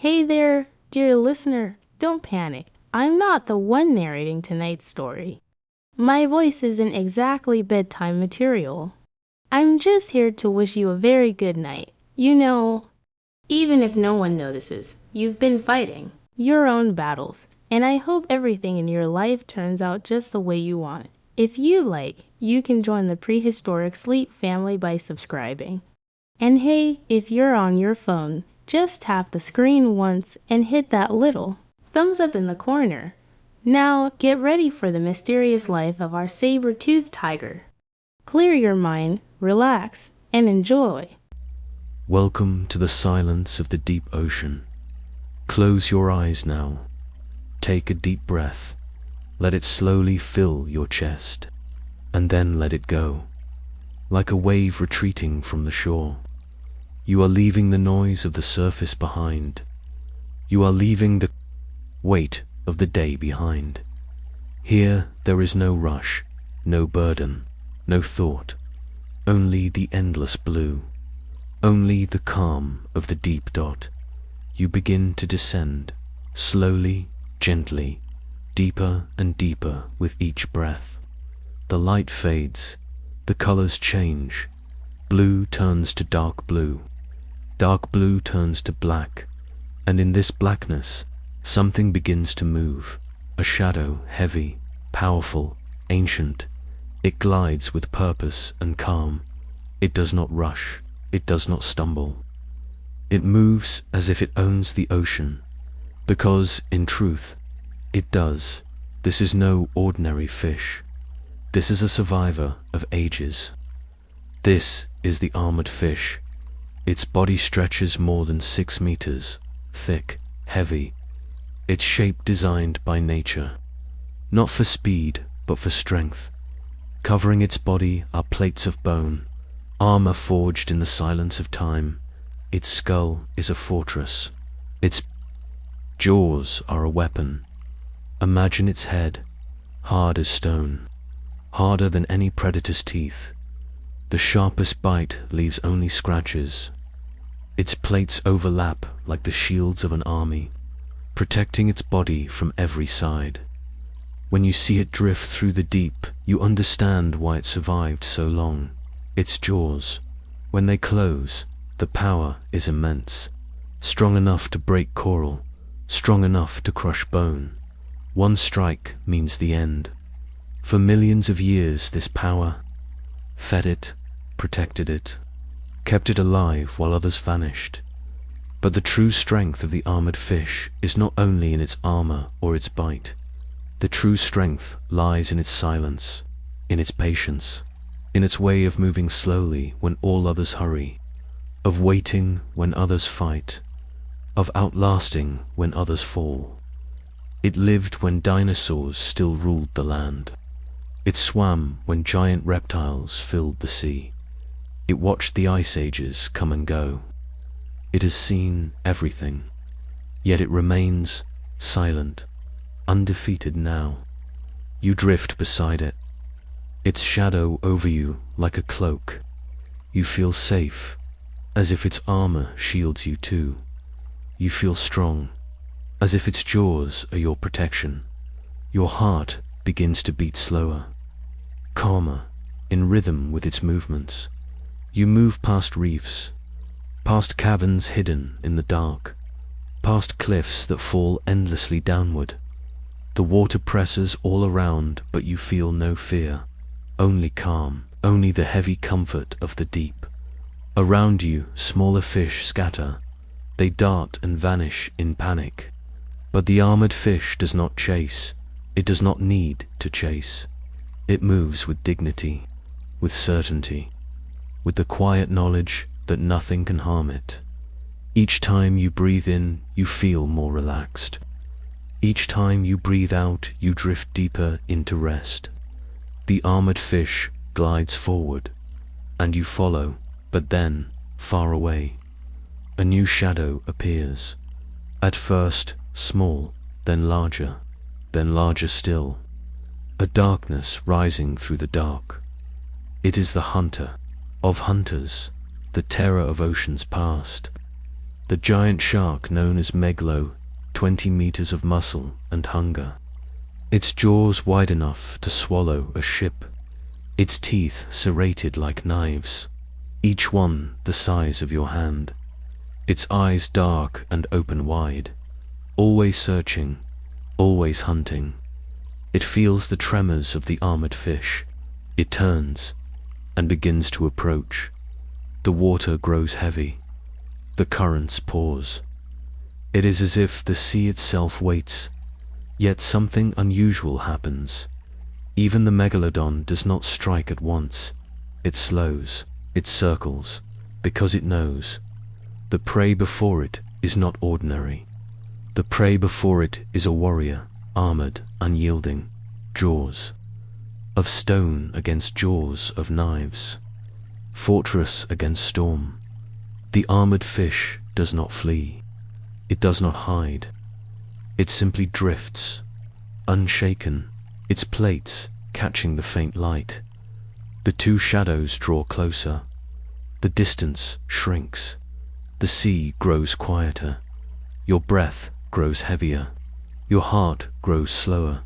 Hey there, dear listener, don't panic. I'm not the one narrating tonight's story. My voice isn't exactly bedtime material. I'm just here to wish you a very good night. Even if no one notices, you've been fighting your own battles, and I hope everything in your life turns out just the way you want. If you like, you can join the Prehistoric Sleep family by subscribing. And hey, if you're on your phone, just tap the screen once and hit that little thumbs up in the corner. Now, get ready for the mysterious life of our saber-toothed tiger. Clear your mind, relax, and enjoy. Welcome to the silence of the deep ocean. Close your eyes now. Take a deep breath. Let it slowly fill your chest, and then let it go, like a wave retreating from the shore. You are leaving the noise of the surface behind. You are leaving the weight of the day behind. Here there is no rush, no burden, no thought, only the endless blue, only the calm of the deep dot. You begin to descend, slowly, gently, deeper and deeper with each breath. The light fades, the colors change. Blue turns to dark blue. Dark blue turns to black, and in this blackness, something begins to move. A shadow, heavy, powerful, ancient. It glides with purpose and calm. It does not rush. It does not stumble. It moves as if it owns the ocean, because, in truth, it does. This is no ordinary fish. This is a survivor of ages. This is the armored fish. Its body stretches more than 6 meters, thick, heavy, its shape designed by nature, not for speed, but for strength. Covering its body are plates of bone, armor forged in the silence of time. Its skull is a fortress. Its jaws are a weapon. Imagine its head, hard as stone, harder than any predator's teeth. The sharpest bite leaves only scratches. Its plates overlap like the shields of an army, protecting its body from every side. When you see it drift through the deep, you understand why it survived so long. Its jaws, when they close, the power is immense, strong enough to break coral, strong enough to crush bone. One strike means the end. For millions of years this power fed it, protected it, kept it alive while others vanished. But the true strength of the armored fish is not only in its armor or its bite. The true strength lies in its silence, in its patience, in its way of moving slowly when all others hurry, of waiting when others fight, of outlasting when others fall. It lived when dinosaurs still ruled the land. It swam when giant reptiles filled the sea. It watched the ice ages come and go. It has seen everything, yet it remains silent, undefeated now. You drift beside it, its shadow over you like a cloak. You feel safe, as if its armor shields you too. You feel strong, as if its jaws are your protection. Your heart begins to beat slower, calmer, in rhythm with its movements. You move past reefs, past caverns hidden in the dark, past cliffs that fall endlessly downward. The water presses all around, but you feel no fear, only calm, only the heavy comfort of the deep. Around you, smaller fish scatter. They dart and vanish in panic. But the armored fish does not chase. It does not need to chase. It moves with dignity, with certainty, with the quiet knowledge that nothing can harm it. Each time you breathe in, you feel more relaxed. Each time you breathe out, you drift deeper into rest. The armored fish glides forward, and you follow, but then, far away, a new shadow appears. At first, small, then larger still. A darkness rising through the dark. It is the hunter of hunters, the terror of oceans past. the giant shark known as Megalo, 20 meters of muscle and hunger. Its jaws wide enough to swallow a ship. Its teeth serrated like knives, each one the size of your hand. Its eyes dark and open wide, always searching, always hunting. It feels the tremors of the armored fish. It turns and begins to approach. The water grows heavy. The currents pause. It is as if the sea itself waits. Yet something unusual happens. Even the Megalodon does not strike at once. It slows, it circles, because it knows. The prey before it is not ordinary. The prey before it is a warrior, armored, unyielding, jaws of stone against jaws of knives, fortress against storm. The armored fish does not flee. It does not hide. It simply drifts, unshaken, its plates catching the faint light. The two shadows draw closer. The distance shrinks. The sea grows quieter. Your breath grows heavier. Your heart grows slower.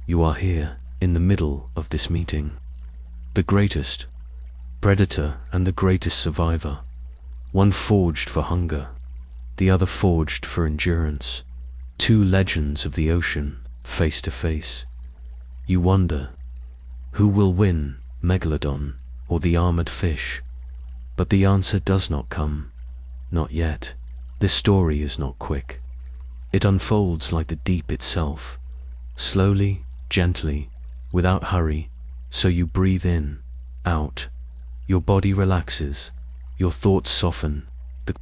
You are here, in the middle of this meeting. The greatest predator and the greatest survivor. One forged for hunger, the other forged for endurance. Two legends of the ocean, face to face. You wonder, who will win, Megalodon or the armored fish? But the answer does not come. Not yet. This story is not quick. It unfolds like the deep itself, slowly, gently, without hurry. So you breathe in, out. Your body relaxes. Your thoughts soften. The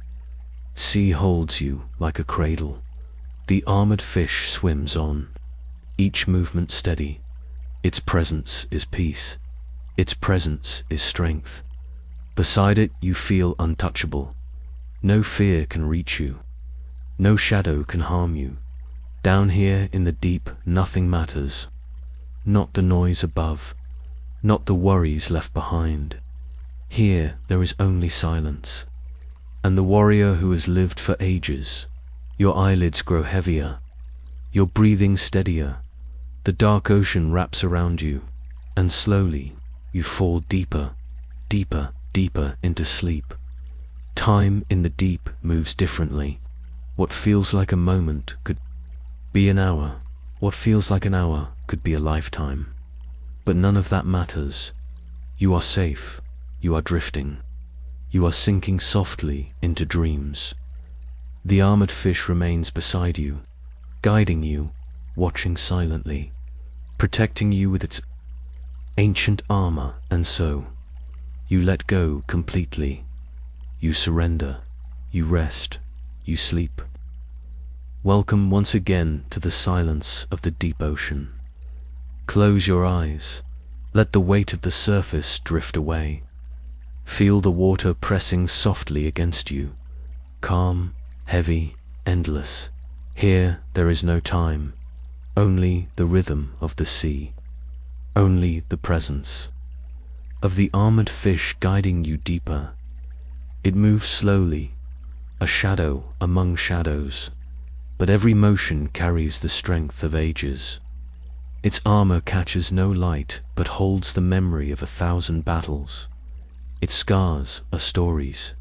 sea holds you like a cradle. The armored fish swims on, each movement steady. Its presence is peace. Its presence is strength. Beside it you feel untouchable. No fear can reach you. No shadow can harm you. Down here in the deep, nothing matters. Not the noise above, not the worries left behind. Here there is only silence. And the warrior who has lived for ages. Your eyelids grow heavier. Your breathing steadier. The dark ocean wraps around you. And slowly you fall deeper, deeper, deeper into sleep. Time in the deep moves differently. What feels like a moment could be an hour. What feels like an hour could be a lifetime. But none of that matters. You are safe. You are drifting. You are sinking softly into dreams. The armored fish remains beside you, guiding you, watching silently, protecting you with its ancient armor, and so you let go completely. You surrender. You rest. You sleep. Welcome once again to the silence of the deep ocean. Close your eyes. Let the weight of the surface drift away. Feel the water pressing softly against you. Calm, heavy, endless. Here there is no time. Only the rhythm of the sea. Only the presence of the armored fish guiding you deeper. It moves slowly, a shadow among shadows, but every motion carries the strength of ages. Its armor catches no light, but holds the memory of 1,000 battles. Its scars are stories.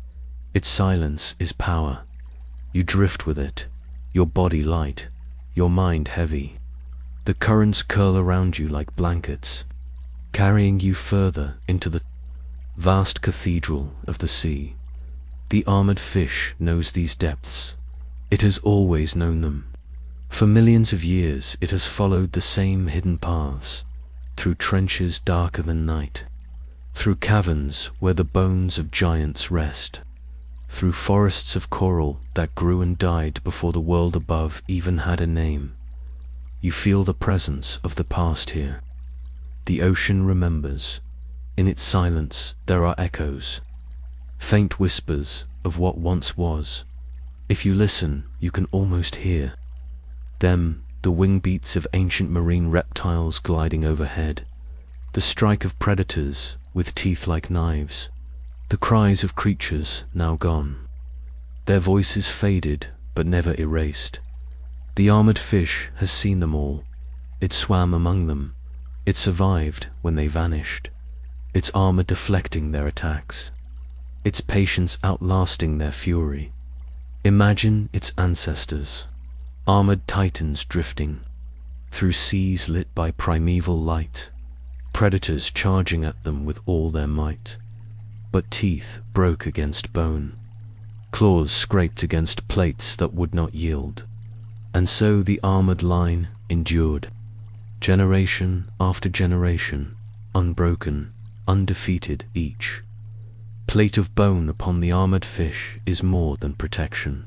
Its silence is power. You drift with it, your body light, your mind heavy. The currents curl around you like blankets, carrying you further into the vast cathedral of the sea. The armored fish knows these depths. It has always known them. For millions of years it has followed the same hidden paths, through trenches darker than night, through caverns where the bones of giants rest, through forests of coral that grew and died before the world above even had a name. You feel the presence of the past here. The ocean remembers. In its silence there are echoes, faint whispers of what once was. If you listen, you can almost hear them, the wing beats of ancient marine reptiles gliding overhead, the strike of predators with teeth like knives, the cries of creatures now gone. Their voices faded, but never erased. The armored fish has seen them all. It swam among them. It survived when they vanished. Its armor deflecting their attacks. Its patience outlasting their fury. Imagine its ancestors, armored titans drifting through seas lit by primeval light, predators charging at them with all their might. But teeth broke against bone, claws scraped against plates that would not yield, and so the armored line endured, generation after generation, unbroken, undefeated each. Plate of bone upon the armored fish is more than protection.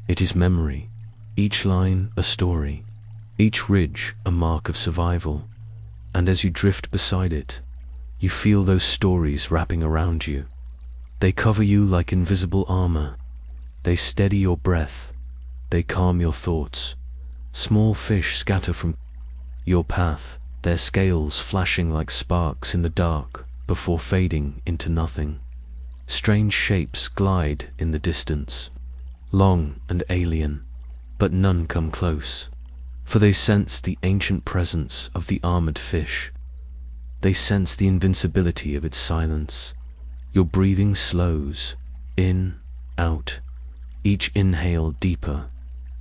It is memory, each line a story, each ridge a mark of survival, and as you drift beside it, you feel those stories wrapping around you. They cover you like invisible armor. They steady your breath. They calm your thoughts. Small fish scatter from your path, their scales flashing like sparks in the dark before fading into nothing. Strange shapes glide in the distance, long and alien, but none come close, for they sense the ancient presence of the armored fish. They sense the invincibility of its silence. Your breathing slows, in, out, each inhale deeper,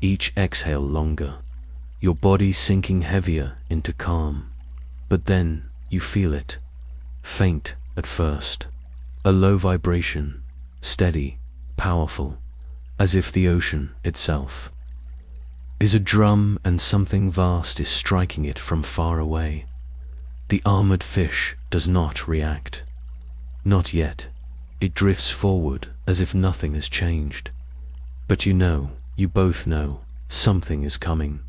each exhale longer, your body sinking heavier into calm. But then you feel it, faint at first, a low vibration, steady, powerful, as if the ocean itself is a drum and something vast is striking it from far away. The armored fish does not react. Not yet. It drifts forward as if nothing has changed. But you both know, something is coming.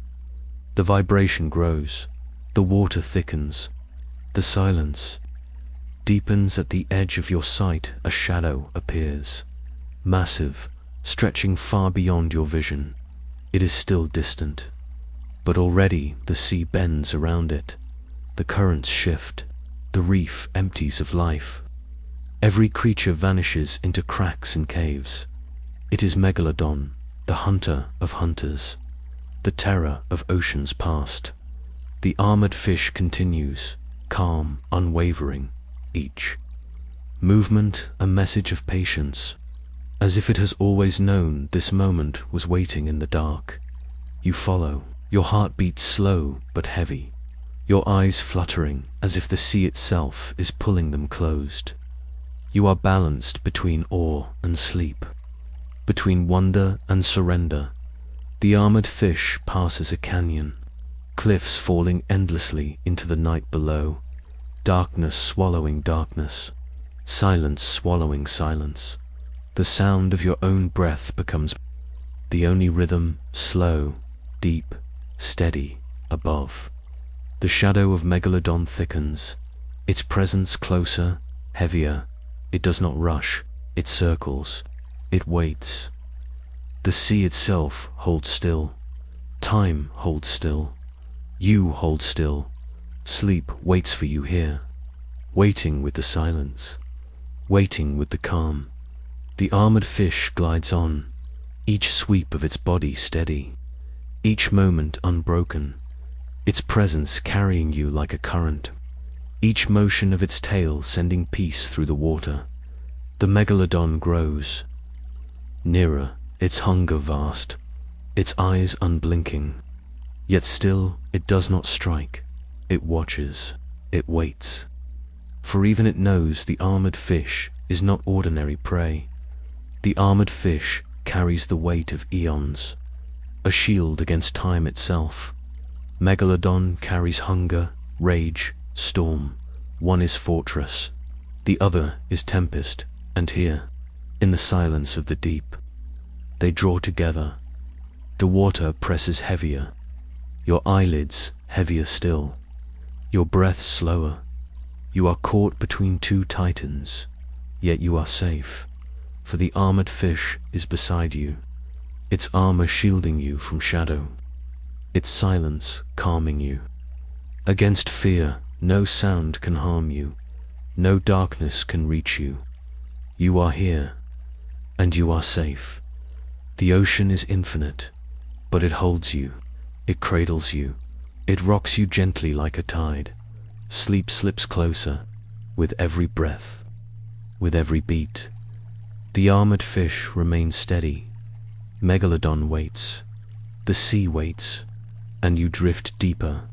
The vibration grows. The water thickens. The silence deepens. At the edge of your sight, a shadow appears. Massive, stretching far beyond your vision. It is still distant. But already the sea bends around it. The currents shift. The reef empties of life. Every creature vanishes into cracks and caves. It is Megalodon, the hunter of hunters, the terror of oceans past. The armored fish continues, calm, unwavering, each movement a message of patience, as if it has always known this moment was waiting in the dark. You follow, your heart beats slow but heavy, your eyes fluttering as if the sea itself is pulling them closed. You are balanced between awe and sleep, between wonder and surrender. The armored fish passes a canyon, cliffs falling endlessly into the night below, darkness swallowing darkness, silence swallowing silence. The sound of your own breath becomes the only rhythm, slow, deep, steady, above. The shadow of Megalodon thickens, its presence closer, heavier. It does not rush, it circles, it waits. The sea itself holds still, time holds still, you hold still. Sleep waits for you here, waiting with the silence, waiting with the calm. The armored fish glides on, each sweep of its body steady, each moment unbroken, its presence carrying you like a current, each motion of its tail sending peace through the water. The Megalodon grows nearer, its hunger vast, its eyes unblinking, yet still it does not strike. It watches, it waits, for even it knows the armored fish is not ordinary prey. The armored fish carries the weight of eons, a shield against time itself. Megalodon carries hunger, rage, storm. One is fortress, the other is tempest, and here, in the silence of the deep, they draw together. The water presses heavier, your eyelids heavier still, your breath slower. You are caught between two titans, yet you are safe, for the armored fish is beside you, its armor shielding you from shadow, its silence calming you. Against fear, no sound can harm you, no darkness can reach you. You are here, and you are safe, The ocean is infinite, but it holds you, it cradles you, it rocks you gently like a tide. Sleep slips closer, with every breath, with every beat. The armored fish remains steady. Megalodon waits, the sea waits, and you drift deeper,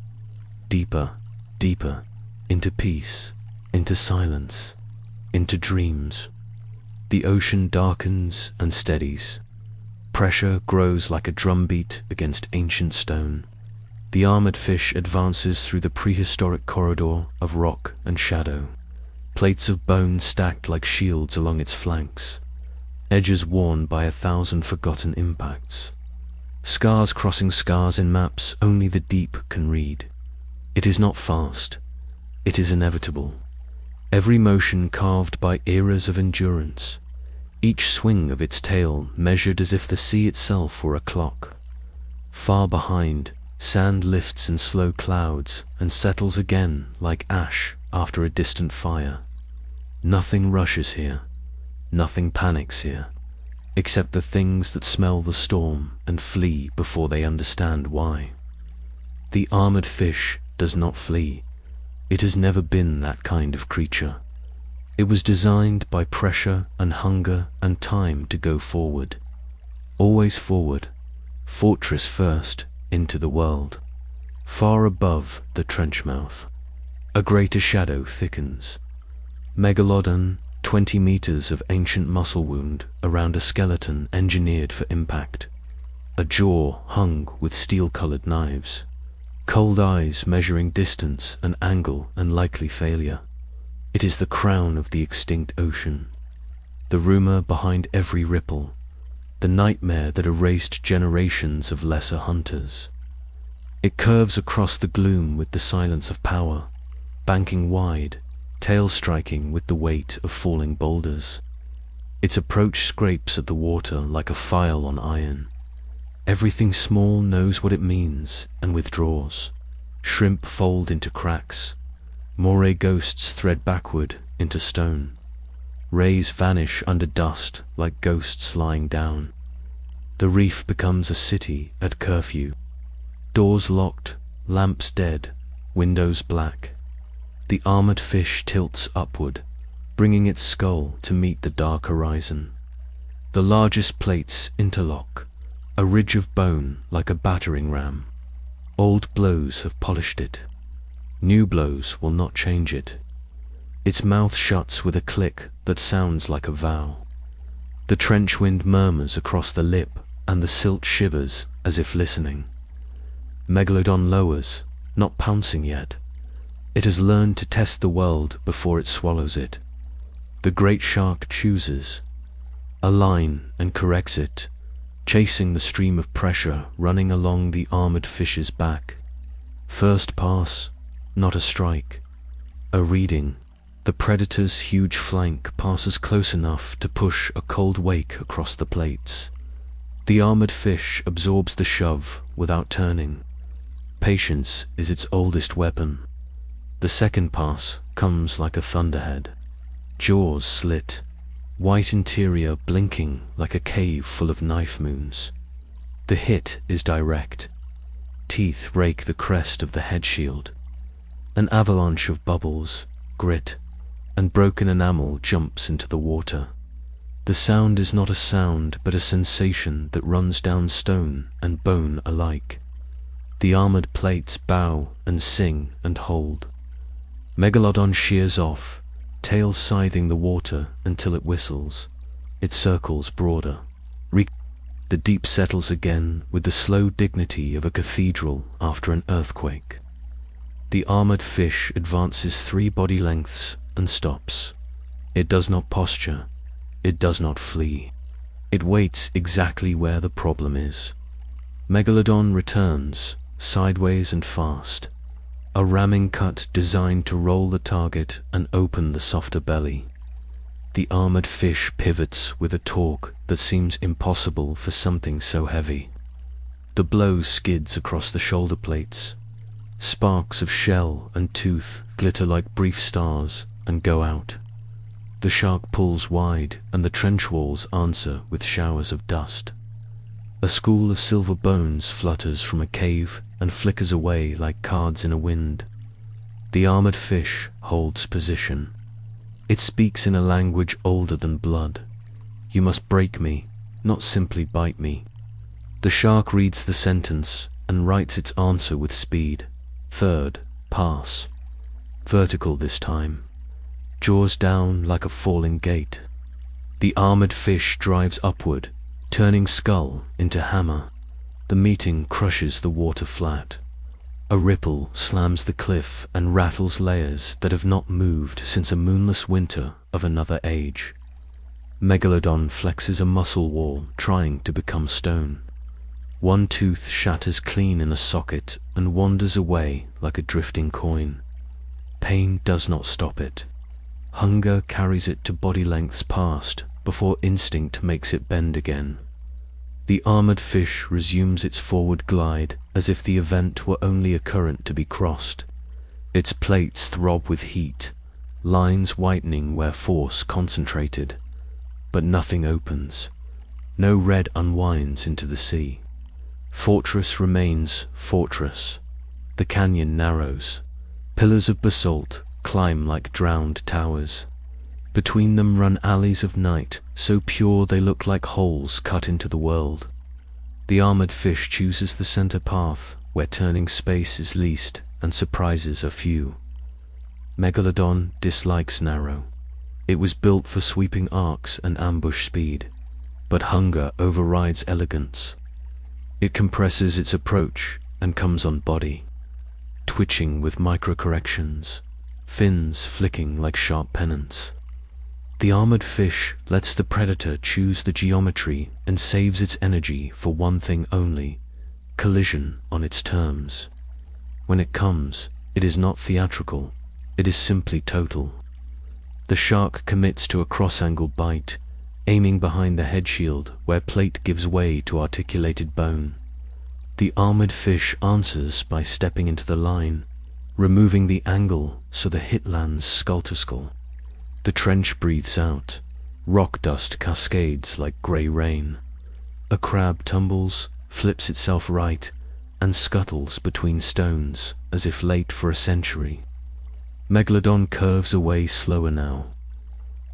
deeper, deeper, into peace, into silence, into dreams. The ocean darkens and steadies. Pressure grows like a drumbeat against ancient stone. The armored fish advances through the prehistoric corridor of rock and shadow. Plates of bone stacked like shields along its flanks. Edges worn by 1,000 forgotten impacts. Scars crossing scars in maps only the deep can read. It is not fast. It is inevitable. Every motion carved by eras of endurance. Each swing of its tail measured as if the sea itself were a clock. Far behind, sand lifts in slow clouds and settles again like ash after a distant fire. Nothing rushes here. Nothing panics here, except the things that smell the storm and flee before they understand why. The armored fish does not flee. It has never been that kind of creature. It was designed by pressure and hunger and time to go forward. Always forward, fortress first, into the world. Far above the trench mouth, a greater shadow thickens. Megalodon, 20 meters of ancient muscle wound around a skeleton engineered for impact. A jaw hung with steel-colored knives. Cold eyes measuring distance and angle and likely failure. It is the crown of the extinct ocean. The rumor behind every ripple. The nightmare that erased generations of lesser hunters. It curves across the gloom with the silence of power, banking wide, tail striking with the weight of falling boulders. Its approach scrapes at the water like a file on iron. Everything small knows what it means and withdraws. Shrimp fold into cracks. Moray ghosts thread backward into stone. Rays vanish under dust like ghosts lying down. The reef becomes a city at curfew. Doors locked, lamps dead, windows black. The armored fish tilts upward, bringing its skull to meet the dark horizon. The largest plates interlock, a ridge of bone like a battering ram. Old blows have polished it. New blows will not change it. Its mouth shuts with a click that sounds like a vow. The trench wind murmurs across the lip, and the silt shivers as if listening. Megalodon lowers, not pouncing yet. It has learned to test the world before it swallows it. The great shark chooses a line and corrects it, chasing the stream of pressure running along the armored fish's back. First pass, not a strike, a reading. The predator's huge flank passes close enough to push a cold wake across the plates. The armored fish absorbs the shove without turning. Patience is its oldest weapon. The second pass comes like a thunderhead. Jaws slit, white interior blinking like a cave full of knife moons. The hit is direct. Teeth rake the crest of the head shield. An avalanche of bubbles, grit, and broken enamel jumps into the water. The sound is not a sound but a sensation that runs down stone and bone alike. The armored plates bow and sing and hold. Megalodon shears off, tail scything the water until it whistles. It circles broader. The deep settles again with the slow dignity of a cathedral after an earthquake. The armored fish advances 3 body lengths and stops. It does not posture. It does not flee. It waits exactly where the problem is. Megalodon returns, sideways and fast. A ramming cut designed to roll the target and open the softer belly. The armored fish pivots with a torque that seems impossible for something so heavy. The blow skids across the shoulder plates. Sparks of shell and tooth glitter like brief stars and go out. The shark pulls wide and the trench walls answer with showers of dust. A school of silver bones flutters from a cave and flickers away like cards in a wind. The armored fish holds position. It speaks in a language older than blood. You must break me, not simply bite me. The shark reads the sentence and writes its answer with speed. Third, pass. Vertical this time. Jaws down like a falling gate. The armored fish drives upward, turning skull into hammer. The meeting crushes the water flat. A ripple slams the cliff and rattles layers that have not moved since a moonless winter of another age. Megalodon flexes a muscle wall, trying to become stone. One tooth shatters clean in a socket and wanders away like a drifting coin. Pain does not stop it. Hunger carries it to body lengths past before instinct makes it bend again. The armored fish resumes its forward glide as if the event were only a current to be crossed. Its plates throb with heat, lines whitening where force concentrated. But nothing opens. No red unwinds into the sea. Fortress remains fortress. The canyon narrows. Pillars of basalt climb like drowned towers. Between them run alleys of night, so pure they look like holes cut into the world. The armored fish chooses the center path, where turning space is least and surprises are few. Megalodon dislikes narrow. It was built for sweeping arcs and ambush speed, but hunger overrides elegance. It compresses its approach and comes on body, twitching with micro-corrections, fins flicking like sharp pennants. The armored fish lets the predator choose the geometry and saves its energy for one thing only: collision on its terms. When it comes, it is not theatrical, it is simply total. The shark commits to a cross-angle bite, aiming behind the head shield where plate gives way to articulated bone. The armored fish answers by stepping into the line, removing the angle so the hit lands skull to skull. The trench breathes out. Rock dust cascades like grey rain. A crab tumbles, flips itself right, and scuttles between stones as if late for a century. Megalodon curves away slower now.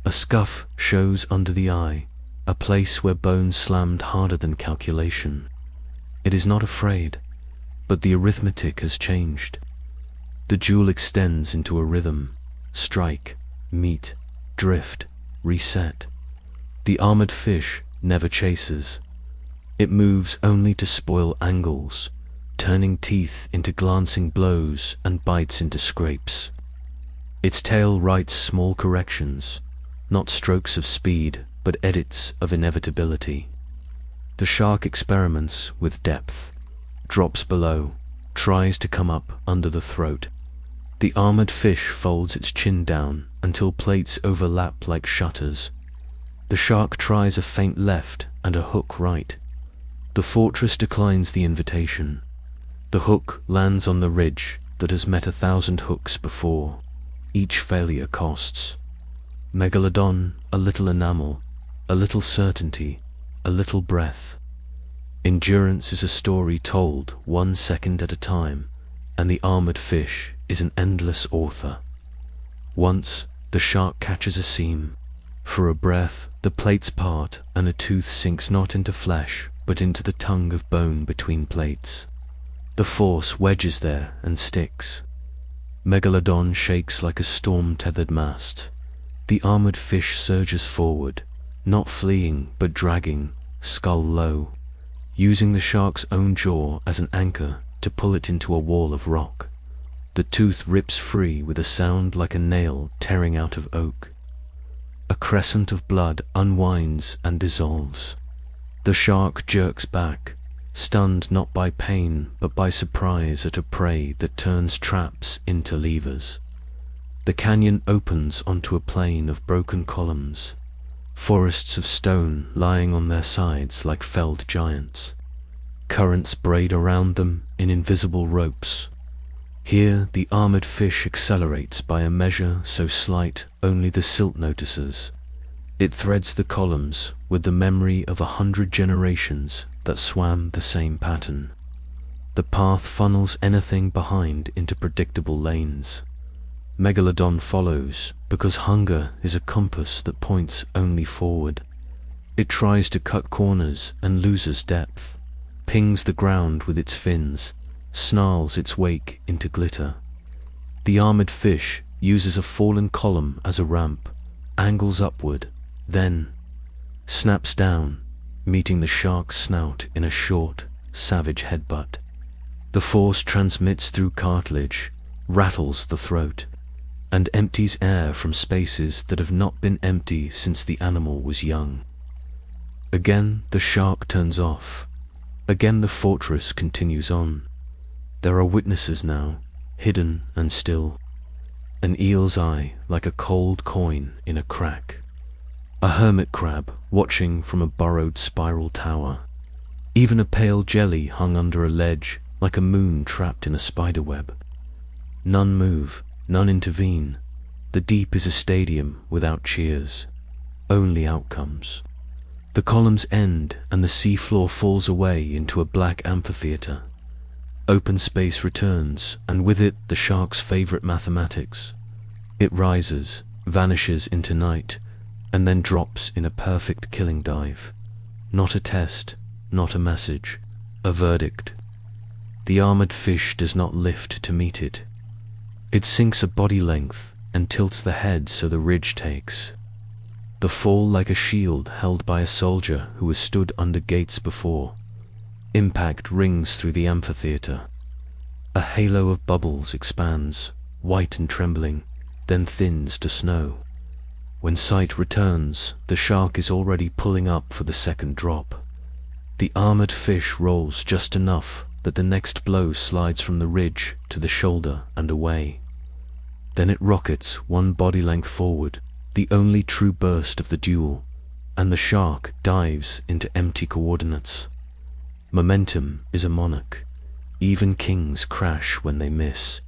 A scuff shows under the eye, a place where bones slammed harder than calculation. It is not afraid, but the arithmetic has changed. The duel extends into a rhythm: strike, meet, drift, reset. The armored fish never chases. It moves only to spoil angles, turning teeth into glancing blows and bites into scrapes. Its tail writes small corrections, not strokes of speed, but edits of inevitability. The shark experiments with depth, drops below, tries to come up under the throat. The armored fish folds its chin down until plates overlap like shutters. The shark tries a feint left and a hook right. The fortress declines the invitation. The hook lands on the ridge that has met 1,000 hooks before. Each failure costs. Megalodon, a little enamel, a little certainty, a little breath. Endurance is a story told 1 second at a time, and the armored fish is an endless author. Once, the shark catches a seam. For a breath, the plates part and a tooth sinks not into flesh, but into the tongue of bone between plates. The force wedges there and sticks. Megalodon shakes like a storm-tethered mast. The armored fish surges forward, not fleeing but dragging, skull low, using the shark's own jaw as an anchor to pull it into a wall of rock. The tooth rips free with a sound like a nail tearing out of oak. A crescent of blood unwinds and dissolves. The shark jerks back, stunned not by pain but by surprise at a prey that turns traps into levers. The canyon opens onto a plain of broken columns, forests of stone lying on their sides like felled giants. Currents braid around them in invisible ropes. Here the armored fish accelerates by a measure so slight only the silt notices. It threads the columns with the memory of 100 generations that swam the same pattern. The path funnels anything behind into predictable lanes. Megalodon follows because hunger is a compass that points only forward. It tries to cut corners and loses depth, pings the ground with its fins, snarls its wake into glitter. The armored fish uses a fallen column as a ramp, angles upward, then snaps down, meeting the shark's snout in a short, savage headbutt. The force transmits through cartilage, rattles the throat, and empties air from spaces that have not been empty since the animal was young. Again the shark turns off. Again the fortress continues on. There are witnesses now, hidden and still. An eel's eye like a cold coin in a crack. A hermit crab watching from a burrowed spiral tower. Even a pale jelly hung under a ledge like a moon trapped in a spiderweb. None move, none intervene. The deep is a stadium without cheers, only outcomes. The columns end and the seafloor falls away into a black amphitheater. Open space returns, and with it the shark's favorite mathematics. It rises, vanishes into night, and then drops in a perfect killing dive. Not a test, not a message, a verdict. The armored fish does not lift to meet it. It sinks a body length and tilts the head so the ridge takes. The fall like a shield held by a soldier who has stood under gates before. Impact rings through the amphitheater. A halo of bubbles expands, white and trembling, then thins to snow. When sight returns, the shark is already pulling up for the second drop. The armored fish rolls just enough that the next blow slides from the ridge to the shoulder and away. Then it rockets one body length forward, the only true burst of the duel, and the shark dives into empty coordinates. Momentum is a monarch. Even kings crash when they miss.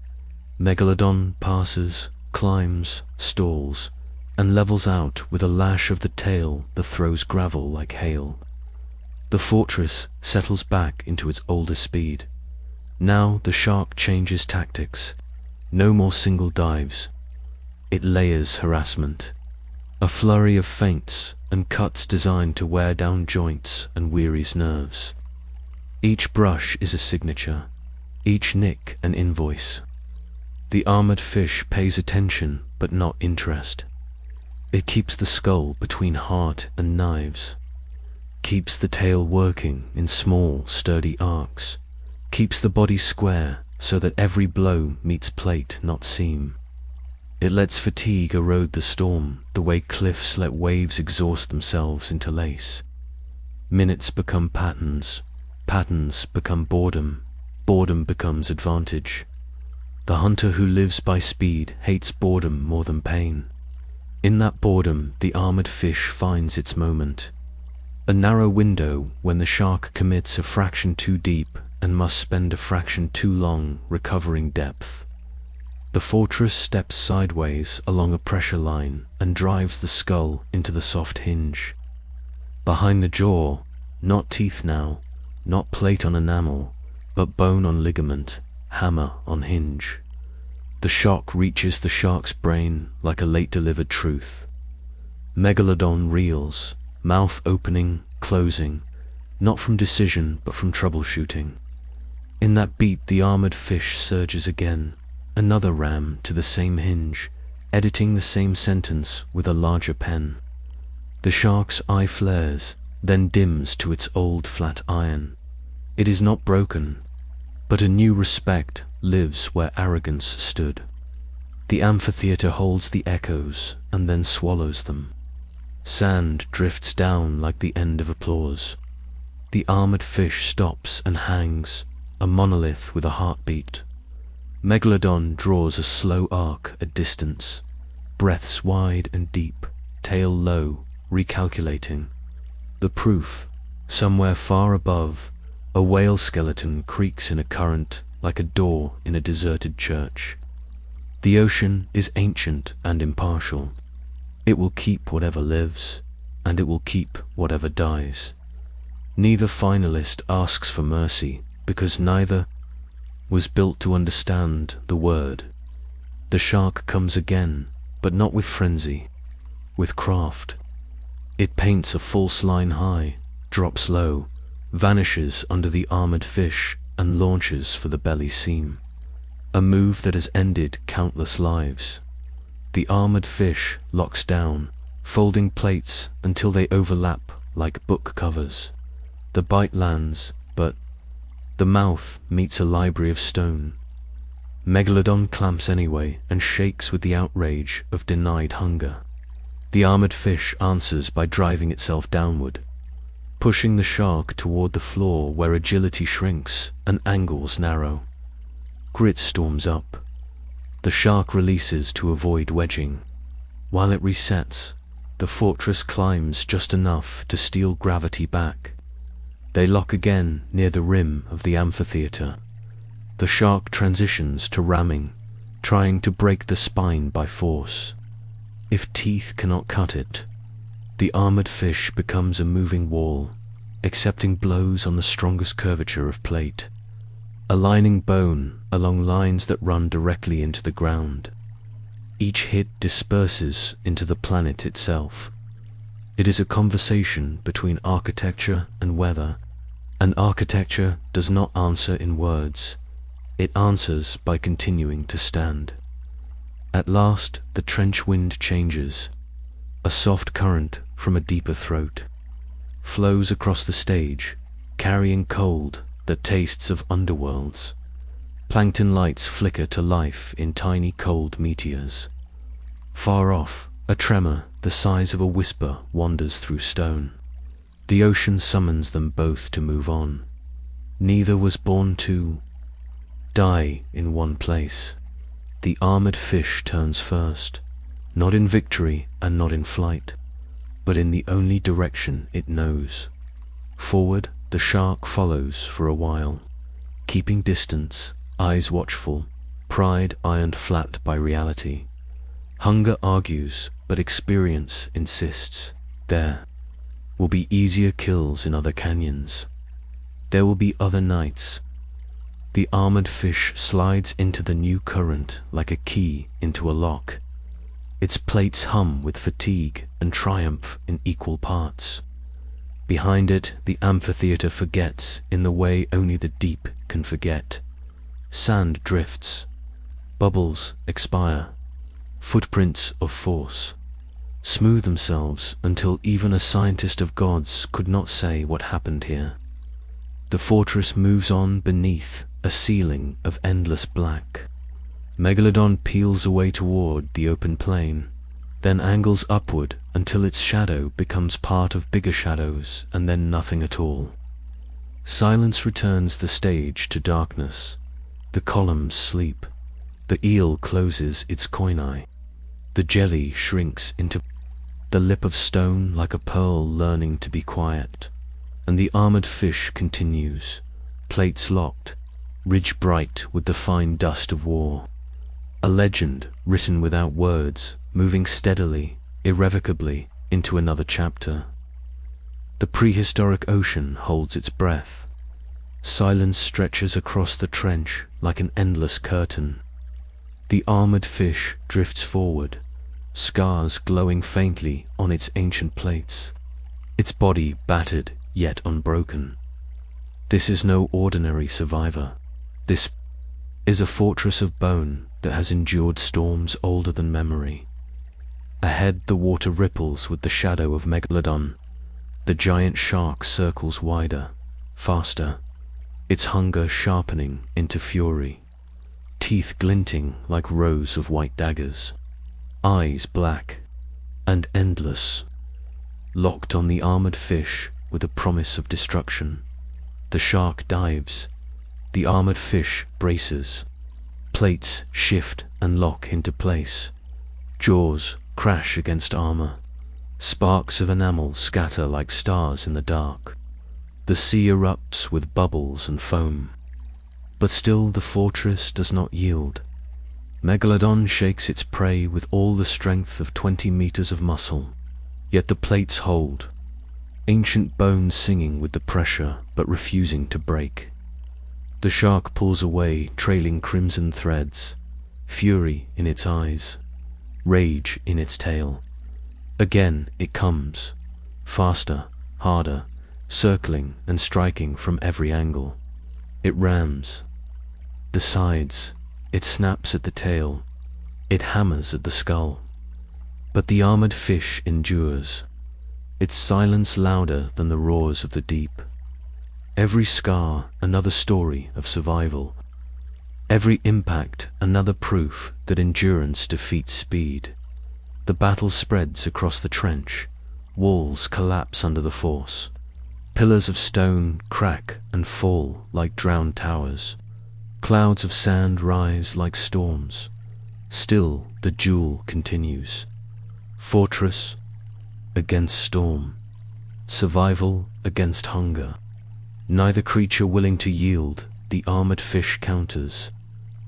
Megalodon passes, climbs, stalls, and levels out with a lash of the tail that throws gravel like hail. The fortress settles back into its older speed. Now the shark changes tactics. No more single dives. It layers harassment. A flurry of feints and cuts designed to wear down joints and wearies nerves. Each brush is a signature, each nick an invoice. The armored fish pays attention but not interest. It keeps the skull between heart and knives, keeps the tail working in small, sturdy arcs, keeps the body square so that every blow meets plate, not seam. It lets fatigue erode the storm, the way cliffs let waves exhaust themselves into lace. Minutes become patterns, patterns become boredom, boredom becomes advantage. The hunter who lives by speed hates boredom more than pain. In that boredom, the armored fish finds its moment. A narrow window when the shark commits a fraction too deep and must spend a fraction too long recovering depth. The fortress steps sideways along a pressure line and drives the skull into the soft hinge. Behind the jaw, not teeth now, not plate on enamel, but bone on ligament, hammer on hinge. The shock reaches the shark's brain like a late-delivered truth. Megalodon reels, mouth opening, closing, not from decision but from troubleshooting. In that beat the armored fish surges again, another ram to the same hinge, editing the same sentence with a larger pen. The shark's eye flares, then dims to its old flat iron. It is not broken, but a new respect lives where arrogance stood. The amphitheater holds the echoes and then swallows them. Sand drifts down like the end of applause. The armored fish stops and hangs, a monolith with a heartbeat. Megalodon draws a slow arc at distance, breaths wide and deep, tail low, recalculating. The proof, somewhere far above, a whale skeleton creaks in a current like a door in a deserted church. The ocean is ancient and impartial. It will keep whatever lives, and it will keep whatever dies. Neither finalist asks for mercy, because neither was built to understand the word. The shark comes again, but not with frenzy, with craft. It paints a false line high, drops low, vanishes under the armored fish, and launches for the belly seam. A move that has ended countless lives. The armored fish locks down, folding plates until they overlap like book covers. The bite lands, but the mouth meets a library of stone. Megalodon clamps anyway and shakes with the outrage of denied hunger. The armored fish answers by driving itself downward, pushing the shark toward the floor where agility shrinks and angles narrow. Grit storms up. The shark releases to avoid wedging. While it resets, the fortress climbs just enough to steal gravity back. They lock again near the rim of the amphitheater. The shark transitions to ramming, trying to break the spine by force. If teeth cannot cut it, the armored fish becomes a moving wall, accepting blows on the strongest curvature of plate, aligning bone along lines that run directly into the ground. Each hit disperses into the planet itself. It is a conversation between architecture and weather, and architecture does not answer in words. It answers by continuing to stand. At last, the trench wind changes. A soft current from a deeper throat flows across the stage, carrying cold that tastes of underworlds. Plankton lights flicker to life in tiny cold meteors. Far off, a tremor the size of a whisper wanders through stone. The ocean summons them both to move on. Neither was born to die in one place. The armored fish turns first, not in victory and not in flight, but in the only direction it knows. Forward, the shark follows for a while, keeping distance, eyes watchful, pride ironed flat by reality. Hunger argues, but experience insists. There will be easier kills in other canyons. There will be other nights. The armored fish slides into the new current like a key into a lock. Its plates hum with fatigue and triumph in equal parts. Behind it, the amphitheater forgets in the way only the deep can forget. Sand drifts. Bubbles expire. Footprints of force smooth themselves until even a scientist of gods could not say what happened here. The fortress moves on beneath a ceiling of endless black. Megalodon peels away toward the open plain, then angles upward until its shadow becomes part of bigger shadows and then nothing at all. Silence returns the stage to darkness. The columns sleep. The eel closes its coin eye. The jelly shrinks into the lip of stone like a pearl learning to be quiet. And the armored fish continues, plates locked, ridge bright with the fine dust of war. A legend written without words, moving steadily, irrevocably, into another chapter. The prehistoric ocean holds its breath. Silence stretches across the trench like an endless curtain. The armored fish drifts forward, scars glowing faintly on its ancient plates, its body battered yet unbroken. This is no ordinary survivor. This is a fortress of bone that has endured storms older than memory. Ahead the water ripples with the shadow of Megalodon. The giant shark circles wider, faster, its hunger sharpening into fury. Teeth glinting like rows of white daggers. Eyes black and endless, locked on the armored fish with a promise of destruction. The shark dives. The armored fish braces. Plates shift and lock into place. Jaws crash against armor. Sparks of enamel scatter like stars in the dark. The sea erupts with bubbles and foam. But still the fortress does not yield. Megalodon shakes its prey with all the strength of 20 meters of muscle. Yet the plates hold. ancient bones singing with the pressure but refusing to break. The shark pulls away, trailing crimson threads, fury in its eyes, rage in its tail. Again it comes, faster, harder, circling and striking from every angle. It rams the sides, it snaps at the tail, it hammers at the skull. But the armored fish endures, its silence louder than the roars of the deep. Every scar another story of survival, every impact another proof that endurance defeats speed. The battle spreads across the trench, walls collapse under the force, pillars of stone crack and fall like drowned towers, clouds of sand rise like storms. Still the duel continues, fortress against storm, survival against hunger. Neither creature willing to yield, the armored fish counters.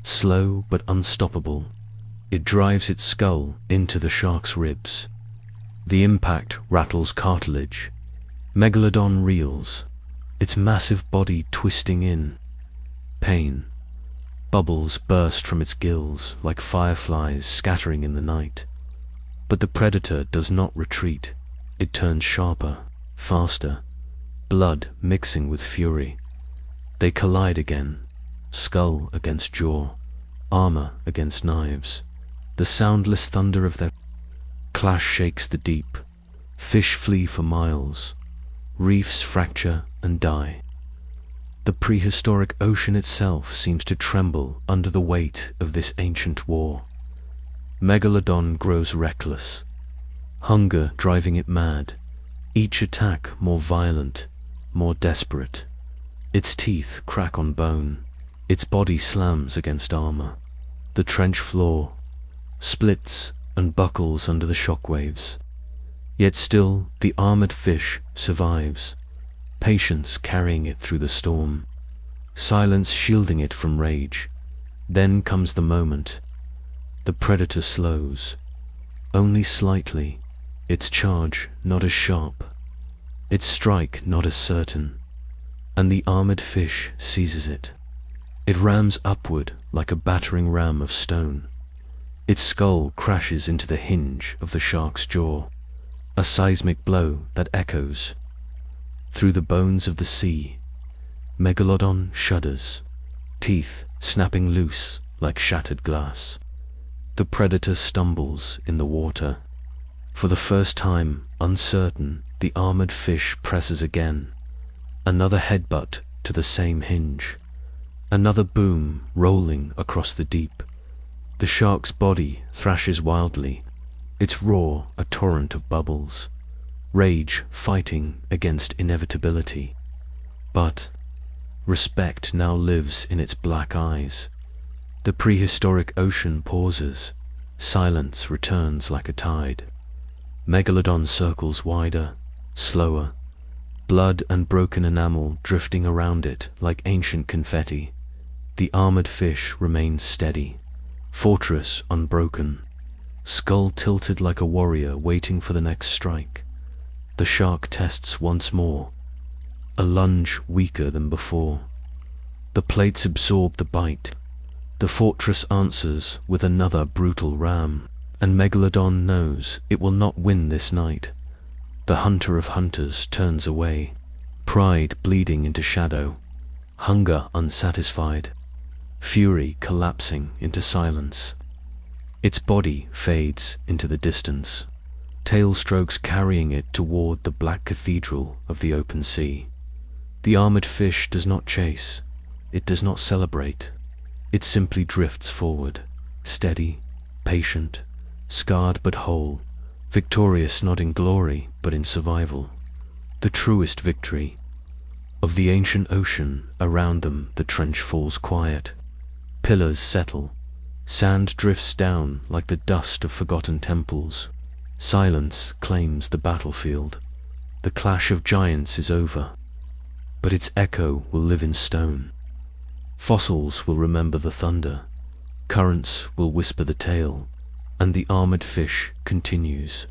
Slow but unstoppable, it drives its skull into the shark's ribs. The impact rattles cartilage. Megalodon reels, its massive body twisting in. Pain. Bubbles burst from its gills like fireflies scattering in the night. But the predator does not retreat. It turns sharper, faster, blood mixing with fury. They collide again, skull against jaw, armor against knives. The soundless thunder of their clash shakes the deep. Fish flee for miles. Reefs fracture and die. The prehistoric ocean itself seems to tremble under the weight of this ancient war. Megalodon grows reckless, hunger driving it mad, each attack more violent, more desperate. Its teeth crack on bone, its body slams against armor. The trench floor splits and buckles under the shockwaves. Yet still the armored fish survives, patience carrying it through the storm, silence shielding it from rage. Then comes the moment. The predator slows, only slightly, its charge not as sharp, its strike not as certain, and the armored fish seizes it. It rams upward like a battering ram of stone. Its skull crashes into the hinge of the shark's jaw, a seismic blow that echoes through the bones of the sea. Megalodon shudders, teeth snapping loose like shattered glass. The predator stumbles in the water. For the first time, uncertain, the armored fish presses again. Another headbutt to the same hinge. Another boom rolling across the deep. The shark's body thrashes wildly, its roar a torrent of bubbles, rage fighting against inevitability. But respect now lives in its black eyes. The prehistoric ocean pauses, silence returns like a tide. Megalodon circles wider, slower, blood and broken enamel drifting around it like ancient confetti. The armored fish remains steady, fortress unbroken, skull tilted like a warrior waiting for the next strike. The shark tests once more, a lunge weaker than before. The plates absorb the bite. The fortress answers with another brutal ram, and Megalodon knows it will not win this night. The hunter of hunters turns away, pride bleeding into shadow, hunger unsatisfied, fury collapsing into silence. Its body fades into the distance, tail strokes carrying it toward the black cathedral of the open sea. The armored fish does not chase, it does not celebrate. It simply drifts forward, steady, patient, scarred but whole, victorious not in glory but in survival. The truest victory. Of the ancient ocean around them the trench falls quiet. Pillars settle, sand drifts down like the dust of forgotten temples. Silence claims the battlefield. The clash of giants is over, but its echo will live in stone. Fossils will remember the thunder, currents will whisper the tale, and the armored fish continues.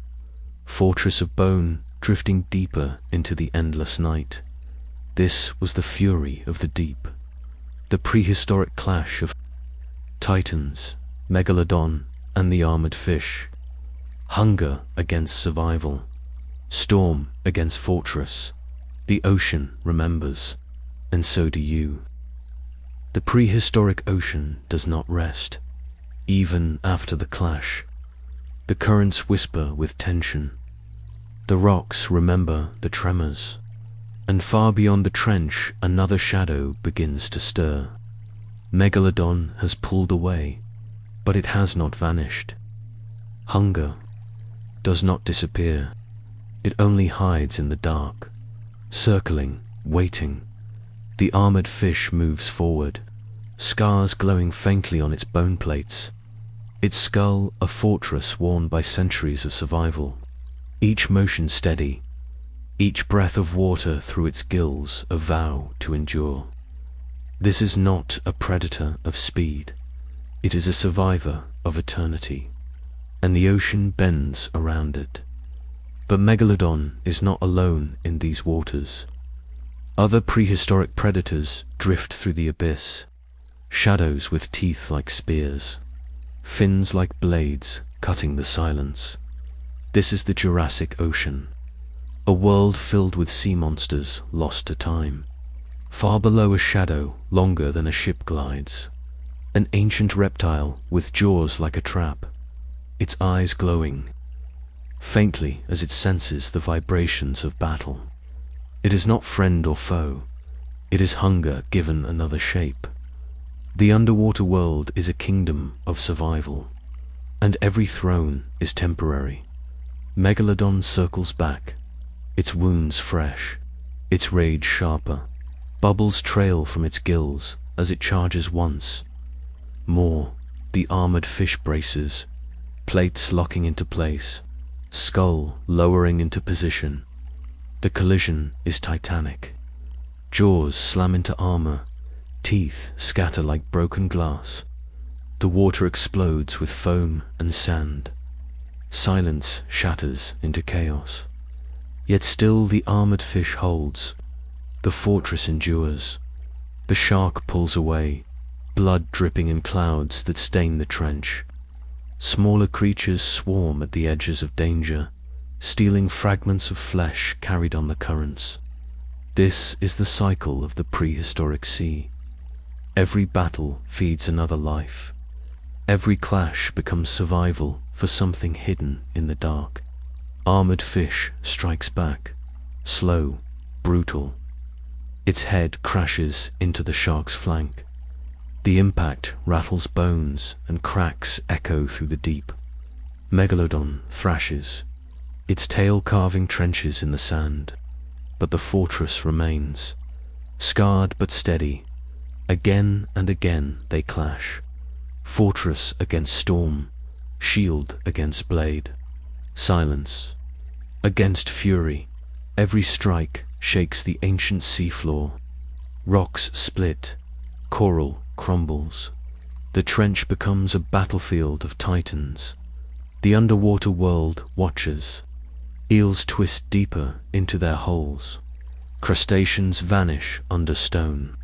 Fortress of bone drifting deeper into the endless night. This was the fury of the deep, the prehistoric clash of titans, Megalodon, and the armored fish. Hunger against survival, storm against fortress. The ocean remembers, and so do you. The prehistoric ocean does not rest, even after the clash. The currents whisper with tension. The rocks remember the tremors, and far beyond the trench another shadow begins to stir. Megalodon has pulled away, but it has not vanished. Hunger does not disappear. It only hides in the dark, circling, waiting. The armored fish moves forward, scars glowing faintly on its bone plates. Its skull a fortress worn by centuries of survival. Each motion steady, each breath of water through its gills a vow to endure. This is not a predator of speed. It is a survivor of eternity, and the ocean bends around it. But Megalodon is not alone in these waters. Other prehistoric predators drift through the abyss, shadows with teeth like spears, fins like blades cutting the silence. This is the Jurassic Ocean, a world filled with sea monsters lost to time. Far below a shadow longer than a ship glides, an ancient reptile with jaws like a trap, its eyes glowing faintly as it senses the vibrations of battle. It is not friend or foe, it is hunger given another shape. The underwater world is a kingdom of survival, and every throne is temporary. Megalodon circles back, its wounds fresh, its rage sharper. Bubbles trail from its gills as it charges once more. The armored fish braces, plates locking into place, skull lowering into position. The collision is titanic. Jaws slam into armor, teeth scatter like broken glass. The water explodes with foam and sand. Silence shatters into chaos. Yet still the armored fish holds. The fortress endures. The shark pulls away, blood dripping in clouds that stain the trench. Smaller creatures swarm at the edges of danger, stealing fragments of flesh carried on the currents. This is the cycle of the prehistoric sea. Every battle feeds another life. Every clash becomes survival for something hidden in the dark. Armored fish strikes back, slow, brutal. Its head crashes into the shark's flank. The impact rattles bones and cracks echo through the deep. Megalodon thrashes, its tail carving trenches in the sand. But the fortress remains, scarred but steady. Again and again they clash. Fortress against storm, shield against blade. Silence against fury. Every strike shakes the ancient seafloor. Rocks split, coral crumbles. The trench becomes a battlefield of titans. The underwater world watches. Eels twist deeper into their holes. Crustaceans vanish under stone.